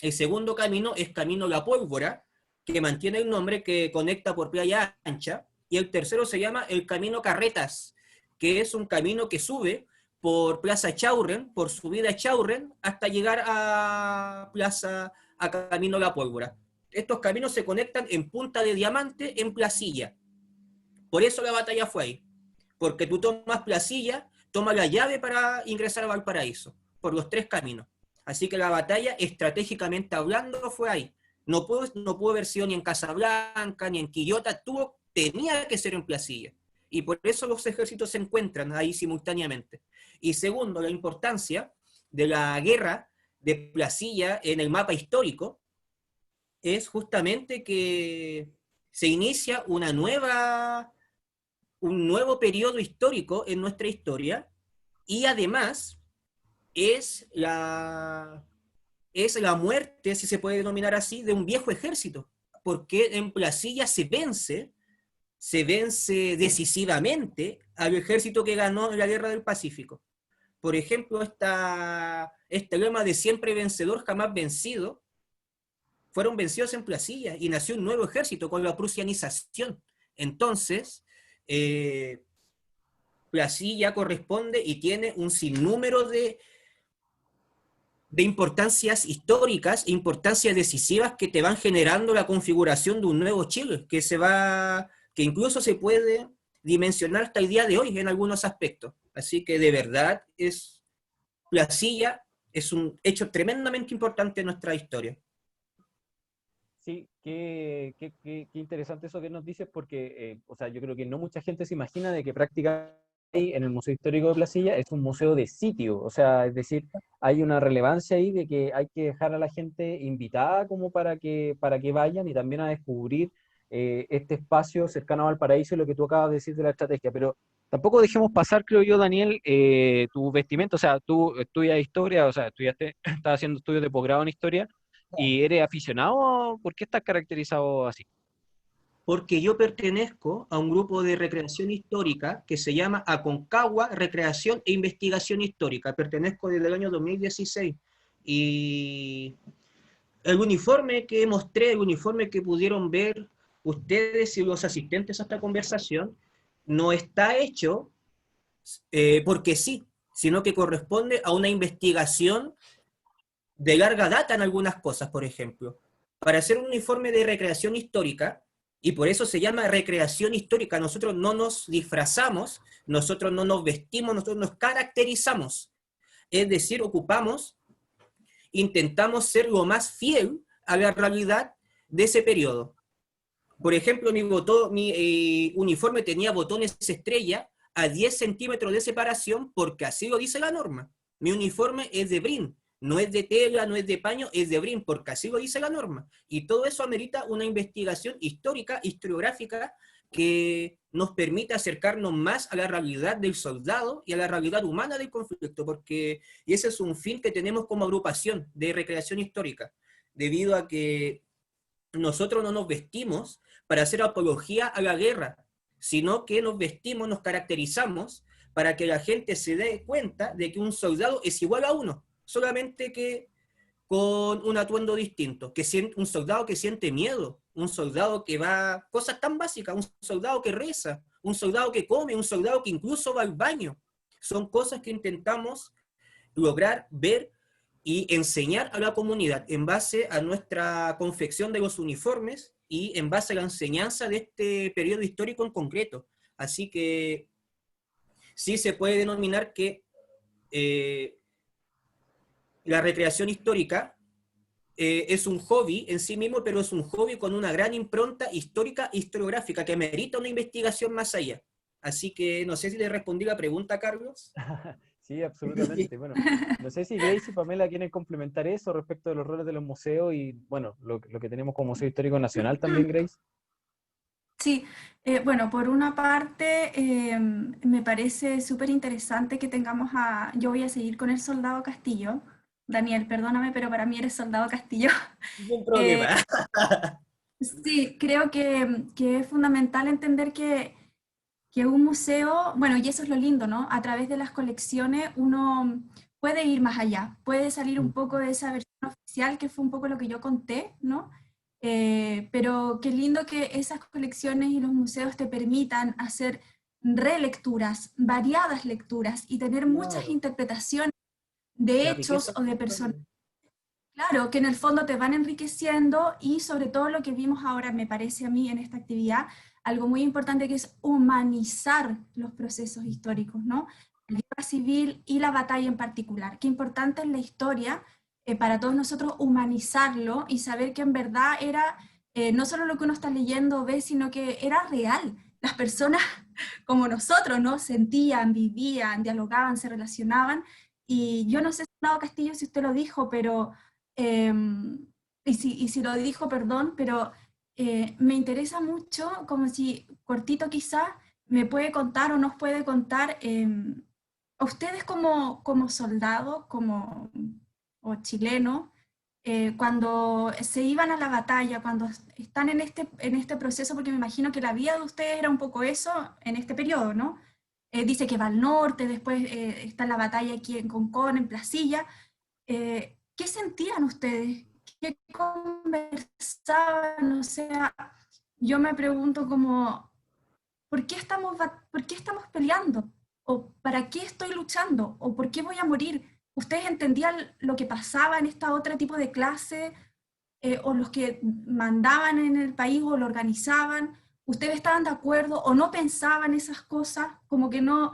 El segundo camino es Camino La Pólvora, que mantiene el nombre, que conecta por Playa Ancha. Y el tercero se llama el Camino Carretas, que es un camino que sube por Plaza Chaurren, por subida a Chaurren, hasta llegar a Camino La Pólvora. Estos caminos se conectan en Punta de Diamante, en Placilla. Por eso la batalla fue ahí. Porque tú tomas Placilla, tomas la llave para ingresar a Valparaíso, por los 3 caminos. Así que la batalla, estratégicamente hablando, fue ahí. No pudo haber sido ni en Casablanca, ni en Quillota, tenía que ser en Placilla. Y por eso los ejércitos se encuentran ahí simultáneamente. Y segundo, la importancia de la guerra de Placilla en el mapa histórico es justamente que se inicia un nuevo periodo histórico en nuestra historia, y además es la muerte, si se puede denominar así, de un viejo ejército, porque en Placilla se vence decisivamente al ejército que ganó la Guerra del Pacífico. Por ejemplo, este lema de siempre vencedor, jamás vencido, fueron vencidos en Placilla y nació un nuevo ejército con la prusianización. Entonces, Placilla corresponde y tiene un sinnúmero de importancias históricas, importancias decisivas que te van generando la configuración de un nuevo Chile, que incluso se puede dimensionar hasta el día de hoy en algunos aspectos. Así que de verdad Placilla es un hecho tremendamente importante en nuestra historia. Sí, qué interesante eso que nos dices, porque o sea, yo creo que no mucha gente se imagina de que prácticamente en el Museo Histórico de Placilla es un museo de sitio, o sea, es decir, hay una relevancia ahí de que hay que dejar a la gente invitada como para que vayan y también a descubrir este espacio cercano a Valparaíso y lo que tú acabas de decir de la estrategia, pero tampoco dejemos pasar, creo yo, Daniel, tu vestimenta, o sea, tú estudias historia, o sea, estás haciendo estudios de posgrado en historia, ¿y eres aficionado? ¿Por qué estás caracterizado así? Porque yo pertenezco a un grupo de recreación histórica que se llama Aconcagua Recreación e Investigación Histórica. Pertenezco desde el año 2016. Y el uniforme que mostré, el uniforme que pudieron ver ustedes y los asistentes a esta conversación, no está hecho porque sí, sino que corresponde a una investigación de larga data en algunas cosas, por ejemplo. Para hacer un uniforme de recreación histórica, y por eso se llama recreación histórica, nosotros no nos disfrazamos, nosotros no nos vestimos, nosotros nos caracterizamos. Es decir, intentamos ser lo más fiel a la realidad de ese periodo. Por ejemplo, mi uniforme tenía botones estrella a 10 centímetros de separación porque así lo dice la norma. Mi uniforme es de brin, no es de tela, no es de paño, es de brin, porque así lo dice la norma. Y todo eso amerita una investigación histórica, historiográfica, que nos permite acercarnos más a la realidad del soldado y a la realidad humana del conflicto, y ese es un fin que tenemos como agrupación de recreación histórica, debido a que nosotros no nos vestimos para hacer apología a la guerra, sino que nos vestimos, nos caracterizamos para que la gente se dé cuenta de que un soldado es igual a uno, solamente que con un atuendo distinto, un soldado que siente miedo, un soldado que va, cosas tan básicas, un soldado que reza, un soldado que come, un soldado que incluso va al baño. Son cosas que intentamos lograr ver y enseñar a la comunidad en base a nuestra confección de los uniformes y en base a la enseñanza de este periodo histórico en concreto. Así que sí se puede denominar que la recreación histórica es un hobby en sí mismo, pero es un hobby con una gran impronta histórica e historiográfica que merita una investigación más allá. Así que no sé si le respondí la pregunta, Carlos. Sí, absolutamente. Bueno, no sé si Grace y Pamela quieren complementar eso respecto de los roles de los museos y, bueno, lo que tenemos como Museo Histórico Nacional también, Grace. Sí, bueno, por una parte me parece súper interesante que tengamos yo voy a seguir con el Soldado Castillo. Daniel, perdóname, pero para mí eres Soldado Castillo. Ningún problema. Sí, creo que es fundamental entender que un museo, bueno, y eso es lo lindo, ¿no? A través de las colecciones uno puede ir más allá, puede salir un poco de esa versión oficial, que fue un poco lo que yo conté, ¿no? Pero qué lindo que esas colecciones y los museos te permitan hacer relecturas, variadas lecturas y tener muchas Claro. interpretaciones de La hechos riqueza. o de personas. Claro, que en el fondo te van enriqueciendo y sobre todo lo que vimos ahora, me parece a mí en esta actividad, algo muy importante que es humanizar los procesos históricos, ¿no? La guerra civil y la batalla en particular. Qué importante es la historia para todos nosotros humanizarlo y saber que en verdad era no solo lo que uno está leyendo o ve, sino que era real. Las personas como nosotros, ¿no? Sentían, vivían, dialogaban, se relacionaban. Y yo no sé, Senado Castillo, si usted lo dijo, pero y si lo dijo, perdón, pero me interesa mucho, como si cortito quizá, me puede contar o nos puede contar, a ustedes como soldados, como o chilenos, cuando se iban a la batalla, cuando están en este proceso, porque me imagino que la vida de ustedes era un poco eso en este periodo, ¿no? Dice que va al norte, después está la batalla aquí en Concón, en Placilla. ¿Qué sentían ustedes? ¿Qué conversaban? O sea, yo me pregunto como, ¿por qué estamos peleando? ¿O para qué estoy luchando? ¿O por qué voy a morir? ¿Ustedes entendían lo que pasaba en esta otra tipo de clase? ¿O los que mandaban en el país o lo organizaban? ¿Ustedes estaban de acuerdo o no pensaban esas cosas? Como que no,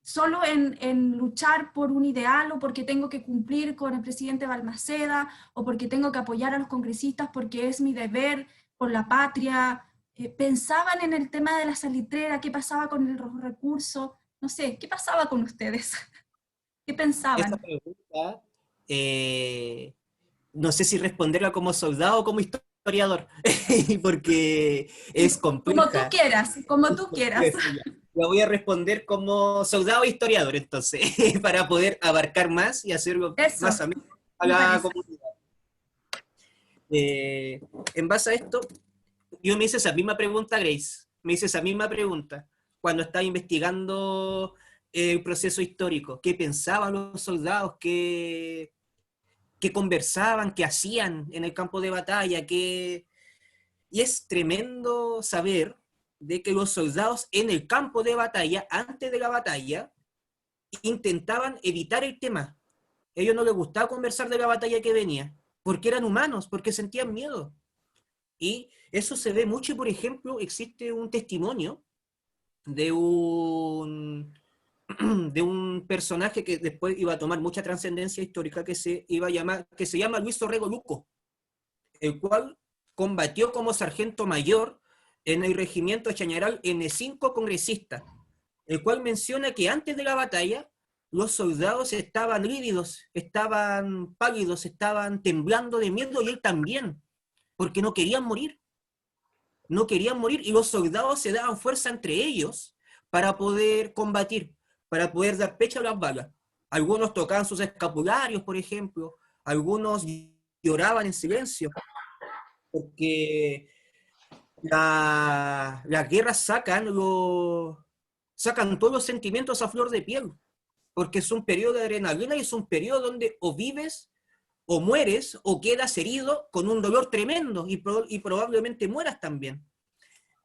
solo en luchar por un ideal o porque tengo que cumplir con el presidente Balmaceda o porque tengo que apoyar a los congresistas porque es mi deber por la patria. ¿Pensaban en el tema de la salitrera? ¿Qué pasaba con los recursos? No sé, ¿qué pasaba con ustedes? ¿Qué Esa pensaban? pregunta, no sé si responderla como soldado o como historiador, porque es Como tú compleja. quieras, como tú quieras. Eso ya. La voy a responder como soldado e historiador, entonces, para poder abarcar más y hacerlo más Eso, ameno a me la parece. comunidad. Eh, en base a esto, yo me hice esa misma pregunta, Grace. Me hice esa misma pregunta cuando estaba investigando el proceso histórico. ¿Qué pensaban los soldados? ¿Qué conversaban? ¿Qué hacían en el campo de batalla? Y es tremendo saber de que los soldados en el campo de batalla, antes de la batalla, intentaban evitar el tema. A ellos no les gustaba conversar de la batalla que venía, porque eran humanos, porque sentían miedo. Y eso se ve mucho, por ejemplo, existe un testimonio de de un personaje que después iba a tomar mucha trascendencia histórica que se llama Luis Orrego Luco, el cual combatió como sargento mayor en el regimiento Chañaral N5 congresista, el cual menciona que antes de la batalla los soldados estaban lívidos, estaban pálidos, estaban temblando de miedo y él también, porque no querían morir. No querían morir y los soldados se daban fuerza entre ellos para poder combatir, para poder dar pecho a las balas. Algunos tocaban sus escapularios, por ejemplo, algunos lloraban en silencio, porque las guerras sacan todos los sentimientos a flor de piel, porque es un periodo de adrenalina y es un periodo donde o vives o mueres o quedas herido con un dolor tremendo y probablemente mueras también.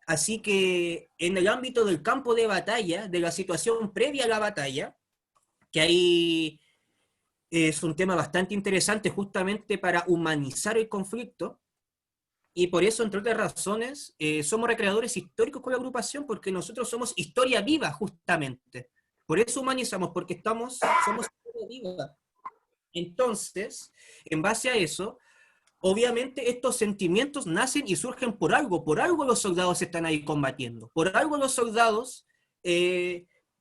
Así que en el ámbito del campo de batalla, de la situación previa a la batalla, que ahí es un tema bastante interesante justamente para humanizar el conflicto, y por eso, entre otras razones, somos recreadores históricos con la agrupación, porque nosotros somos historia viva, justamente. Por eso humanizamos, porque somos historia viva. Entonces, en base a eso, obviamente estos sentimientos nacen y surgen por algo los soldados están ahí combatiendo, por algo los soldados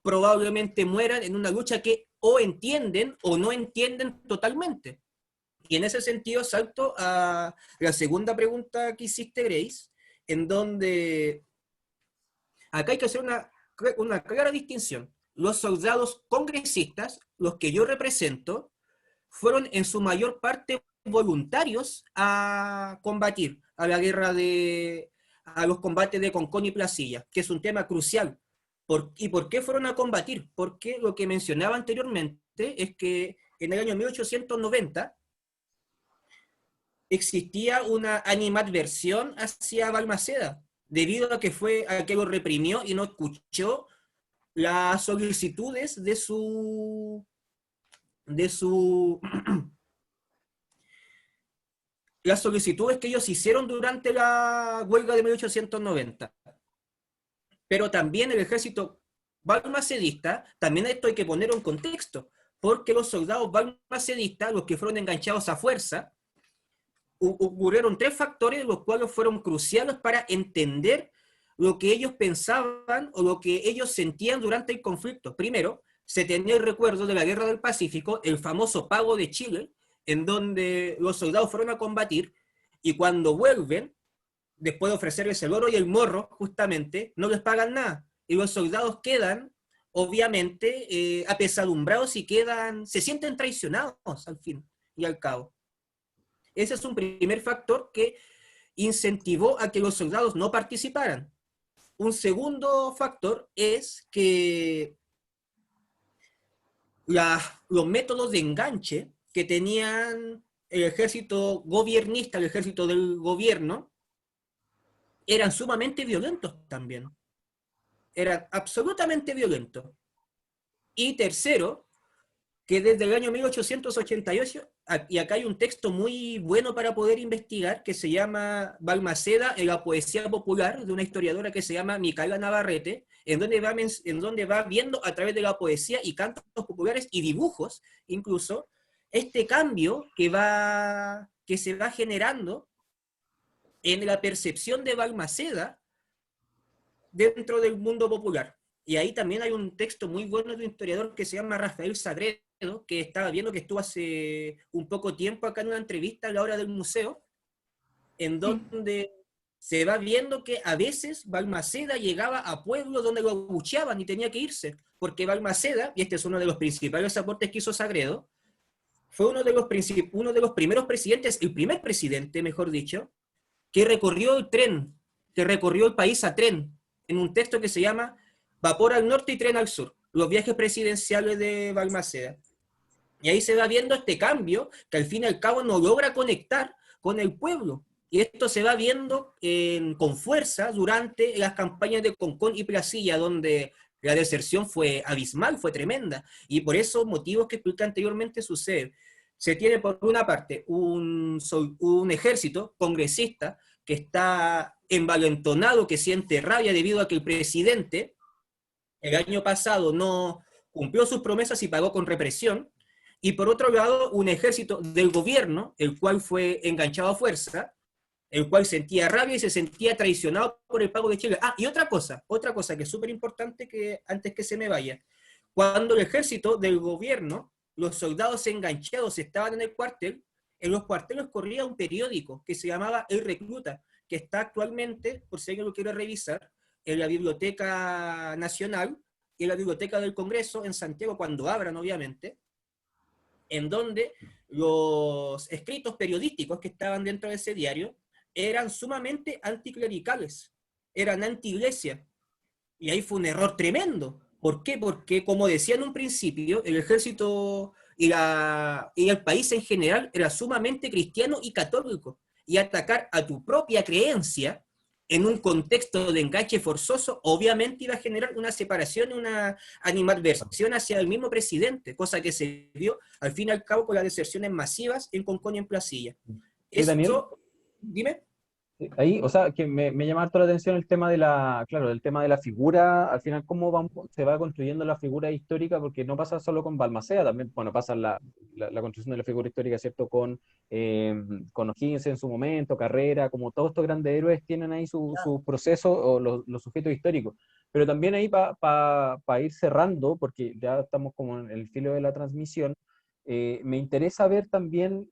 probablemente mueran en una lucha que o entienden o no entienden totalmente. Y en ese sentido salto a la segunda pregunta que hiciste, Grace, en donde acá hay que hacer una clara distinción. Los soldados congresistas, los que yo represento, fueron en su mayor parte voluntarios a combatir a la guerra a los combates de Concón y Placilla, que es un tema crucial. ¿Y por qué fueron a combatir? Porque lo que mencionaba anteriormente es que en el año 1890 existía una animadversión hacia Balmaceda, debido a que lo reprimió y no escuchó las solicitudes de su las solicitudes que ellos hicieron durante la huelga de 1890. Pero también el ejército balmacedista, también esto hay que ponerlo en contexto, porque los soldados balmacedistas, los que fueron enganchados a fuerza, ocurrieron tres factores, los cuales fueron cruciales para entender lo que ellos pensaban o lo que ellos sentían durante el conflicto. Primero, se tenía el recuerdo de la Guerra del Pacífico, el famoso pago de Chile, en donde los soldados fueron a combatir y cuando vuelven, después de ofrecerles el oro y el morro, justamente, no les pagan nada. Y los soldados quedan, obviamente, apesadumbrados y se sienten traicionados al fin y al cabo. Ese es un primer factor que incentivó a que los soldados no participaran. Un segundo factor es que los métodos de enganche que tenían el ejército gobiernista, el ejército del gobierno, eran sumamente violentos también. Eran absolutamente violentos. Y tercero, que desde el año 1888, y acá hay un texto muy bueno para poder investigar, que se llama Balmaceda en la poesía popular, de una historiadora que se llama Micaela Navarrete, en donde va viendo a través de la poesía y cantos populares y dibujos, incluso, este cambio que se va generando en la percepción de Balmaceda dentro del mundo popular. Y ahí también hay un texto muy bueno de un historiador que se llama Rafael Sagredo, que estaba viendo, que estuvo hace un poco tiempo acá en una entrevista a la hora del museo, en donde se va viendo que a veces Balmaceda llegaba a pueblos donde lo abucheaban y tenía que irse, porque Balmaceda, y este es uno de los principales aportes que hizo Sagredo, fue uno de los primeros presidentes, el primer presidente, mejor dicho, que recorrió el país a tren, en un texto que se llama Vapor al norte y tren al sur, los viajes presidenciales de Balmaceda. Y ahí se va viendo este cambio que al fin y al cabo no logra conectar con el pueblo. Y esto se va viendo con fuerza durante las campañas de Concón y Placilla, donde la deserción fue abismal, fue tremenda. Y por esos motivos que expliqué anteriormente sucede. Se tiene por una parte un ejército congresista que está envalentonado, que siente rabia debido a que el presidente el año pasado no cumplió sus promesas y pagó con represión, y por otro lado un ejército del gobierno, el cual fue enganchado a fuerza, el cual sentía rabia y se sentía traicionado por el pago de Chile. Ah, y otra cosa que es súper importante, que antes que se me vaya, cuando el ejército del gobierno, los soldados enganchados estaban en el cuartel, en los cuarteles corría un periódico que se llamaba El Recluta, que está actualmente, por si alguien lo quiere revisar, en la Biblioteca Nacional y en la Biblioteca del Congreso en Santiago, cuando abran, obviamente, en donde los escritos periodísticos que estaban dentro de ese diario eran sumamente anticlericales, eran anti-iglesia. Y ahí fue un error tremendo. ¿Por qué? Porque, como decía en un principio, el ejército y el país en general era sumamente cristiano y católico. Y atacar a tu propia creencia en un contexto de enganche forzoso, obviamente iba a generar una separación, una animadversión hacia el mismo presidente, cosa que se dio al fin y al cabo con las deserciones masivas en Concón y en Placilla. Daniel, Esto, dime. ahí, o sea, que me llama harto la atención el tema de claro, del tema de la figura, al final se va construyendo la figura histórica, porque no pasa solo con Balmaceda, también, bueno, pasa la construcción de la figura histórica, ¿cierto? Con O'Higgins en su momento, Carrera, como todos estos grandes héroes tienen ahí su proceso, o los sujetos históricos. Pero también ahí para ir cerrando, porque ya estamos como en el filo de la transmisión, me interesa ver también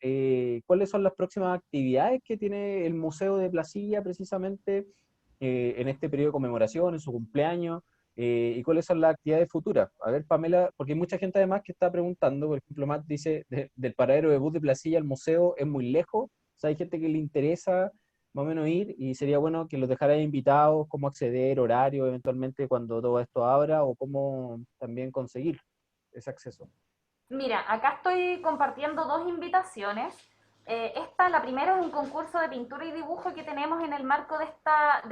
cuáles son las próximas actividades que tiene el Museo de Placilla precisamente en este periodo de conmemoración, en su cumpleaños, y cuáles son las actividades futuras. A ver, Pamela, porque hay mucha gente además que está preguntando, por ejemplo, Matt dice, del paradero de bus de Placilla al museo es muy lejos, o sea, hay gente que le interesa más o menos ir, y sería bueno que los dejara invitados, cómo acceder, horario, eventualmente cuando todo esto abra, o cómo también conseguir ese acceso. Mira, acá estoy compartiendo dos invitaciones. La primera es un concurso de pintura y dibujo que tenemos en el marco de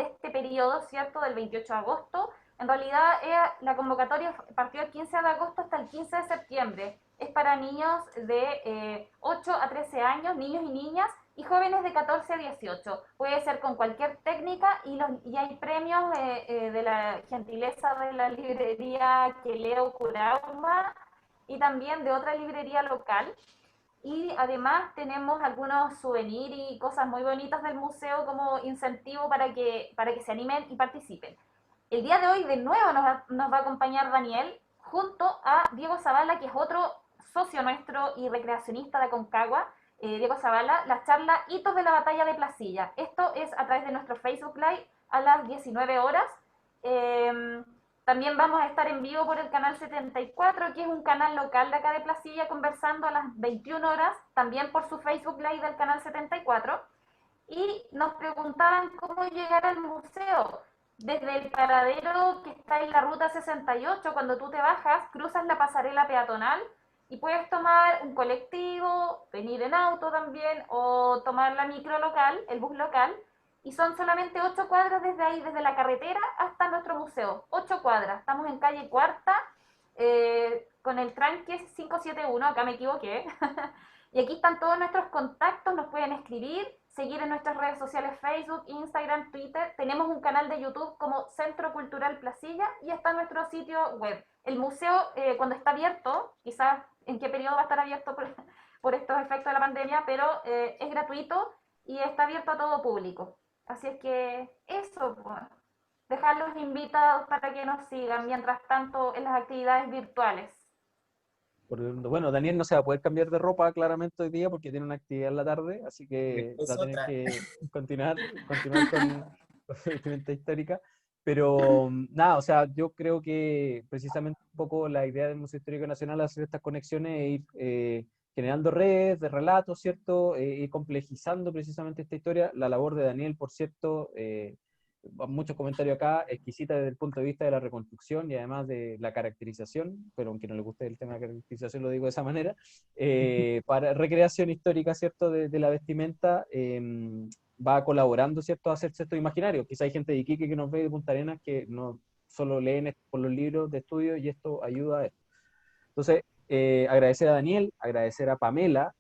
este periodo, ¿cierto? Del 28 de agosto En realidad, la convocatoria partió el 15 de agosto hasta el 15 de septiembre. Es para niños de 8 a 13 años, niños y niñas, y jóvenes de 14 a 18. Puede ser con cualquier técnica y hay premios de la gentileza de la librería Queleo Curauma y también de otra librería local. Y además tenemos algunos souvenirs y cosas muy bonitas del museo como incentivo para que se animen y participen. El día de hoy de nuevo nos va a acompañar Daniel junto a Diego Zavala, que es otro socio nuestro y recreacionista de Aconcagua. Diego Zavala, la charla Hitos de la Batalla de Placilla. Esto es a través de nuestro Facebook Live a las 19 horas. También vamos a estar en vivo por el canal 74, que es un canal local de acá de Placilla, conversando a las 21 horas, también por su Facebook Live del canal 74. Y nos preguntaban cómo llegar al museo. Desde el paradero que está en la ruta 68, cuando tú te bajas, cruzas la pasarela peatonal y puedes tomar un colectivo, venir en auto también, o tomar la micro local, el bus local, y son solamente 8 cuadras desde ahí, desde la carretera hasta nuestro museo. 8 cuadras. Estamos en calle Cuarta, con el tranque 571, acá me equivoqué. Y aquí están todos nuestros contactos, nos pueden escribir, seguir en nuestras redes sociales Facebook, Instagram, Twitter. Tenemos un canal de YouTube como Centro Cultural Placilla y está nuestro sitio web. El museo, cuando está abierto, quizás en qué periodo va a estar abierto por estos efectos de la pandemia, pero es gratuito y está abierto a todo público. Así es que eso, pues, dejarlos invitados para que nos sigan, mientras tanto en las actividades virtuales. Bueno, Daniel no se va a poder cambiar de ropa claramente hoy día porque tiene una actividad en la tarde, así que va a tener que continuar con vestimenta histórica. Pero nada, o sea, yo creo que precisamente un poco la idea del Museo Histórico Nacional es hacer estas conexiones e ir generando redes de relatos, ¿cierto? Ir complejizando precisamente esta historia. La labor de Daniel, por cierto, muchos comentarios acá, exquisita desde el punto de vista de la reconstrucción y además de la caracterización, pero aunque no le guste el tema de caracterización, lo digo de esa manera, para recreación histórica, ¿cierto?, de la vestimenta, va colaborando, ¿cierto?, a hacerse estos imaginarios. Quizá hay gente de Iquique que nos ve de Punta Arenas que no solo leen por los libros de estudio y esto ayuda a esto. Entonces, agradecer a Daniel, agradecer a Pamela,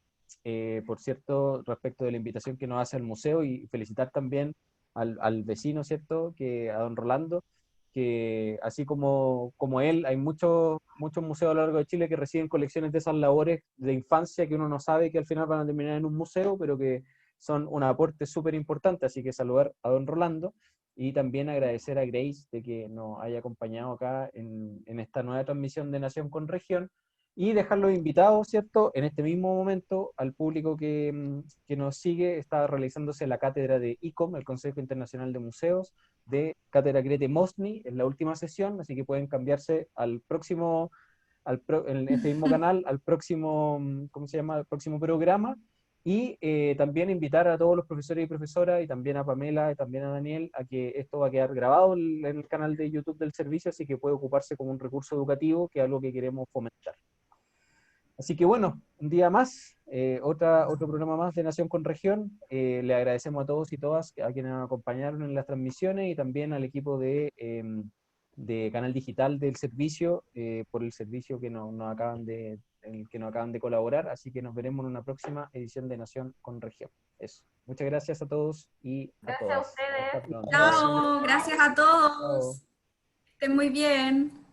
por cierto, respecto de la invitación que nos hace al museo y felicitar también al vecino, ¿cierto?, que a don Rolando, que así como él, hay muchos museos a lo largo de Chile que reciben colecciones de esas labores de infancia que uno no sabe que al final van a terminar en un museo, pero que son un aporte súper importante, así que saludar a don Rolando y también agradecer a Grace de que nos haya acompañado acá en esta nueva transmisión de Nación con Región, y dejarlos invitados, ¿cierto? En este mismo momento, al público que nos sigue, está realizándose la cátedra de ICOM, el Consejo Internacional de Museos, de Cátedra Grete Mosny, en la última sesión, así que pueden cambiarse al próximo, en este mismo canal, al próximo, ¿cómo se llama?, al próximo programa, y también invitar a todos los profesores y profesoras, y también a Pamela, y también a Daniel, a que esto va a quedar grabado en el canal de YouTube del servicio, así que puede ocuparse como un recurso educativo, que es algo que queremos fomentar. Así que bueno, un día más, otro programa más de Nación con Región. Le agradecemos a todos y todas a quienes nos acompañaron en las transmisiones y también al equipo de Canal Digital del servicio, por el servicio que nos acaban de colaborar. Así que nos veremos en una próxima edición de Nación con Región. Eso. Muchas gracias a todos y a Gracias a todas. ustedes. Hasta pronto. Chao, gracias a Chao. todos. Estén muy bien.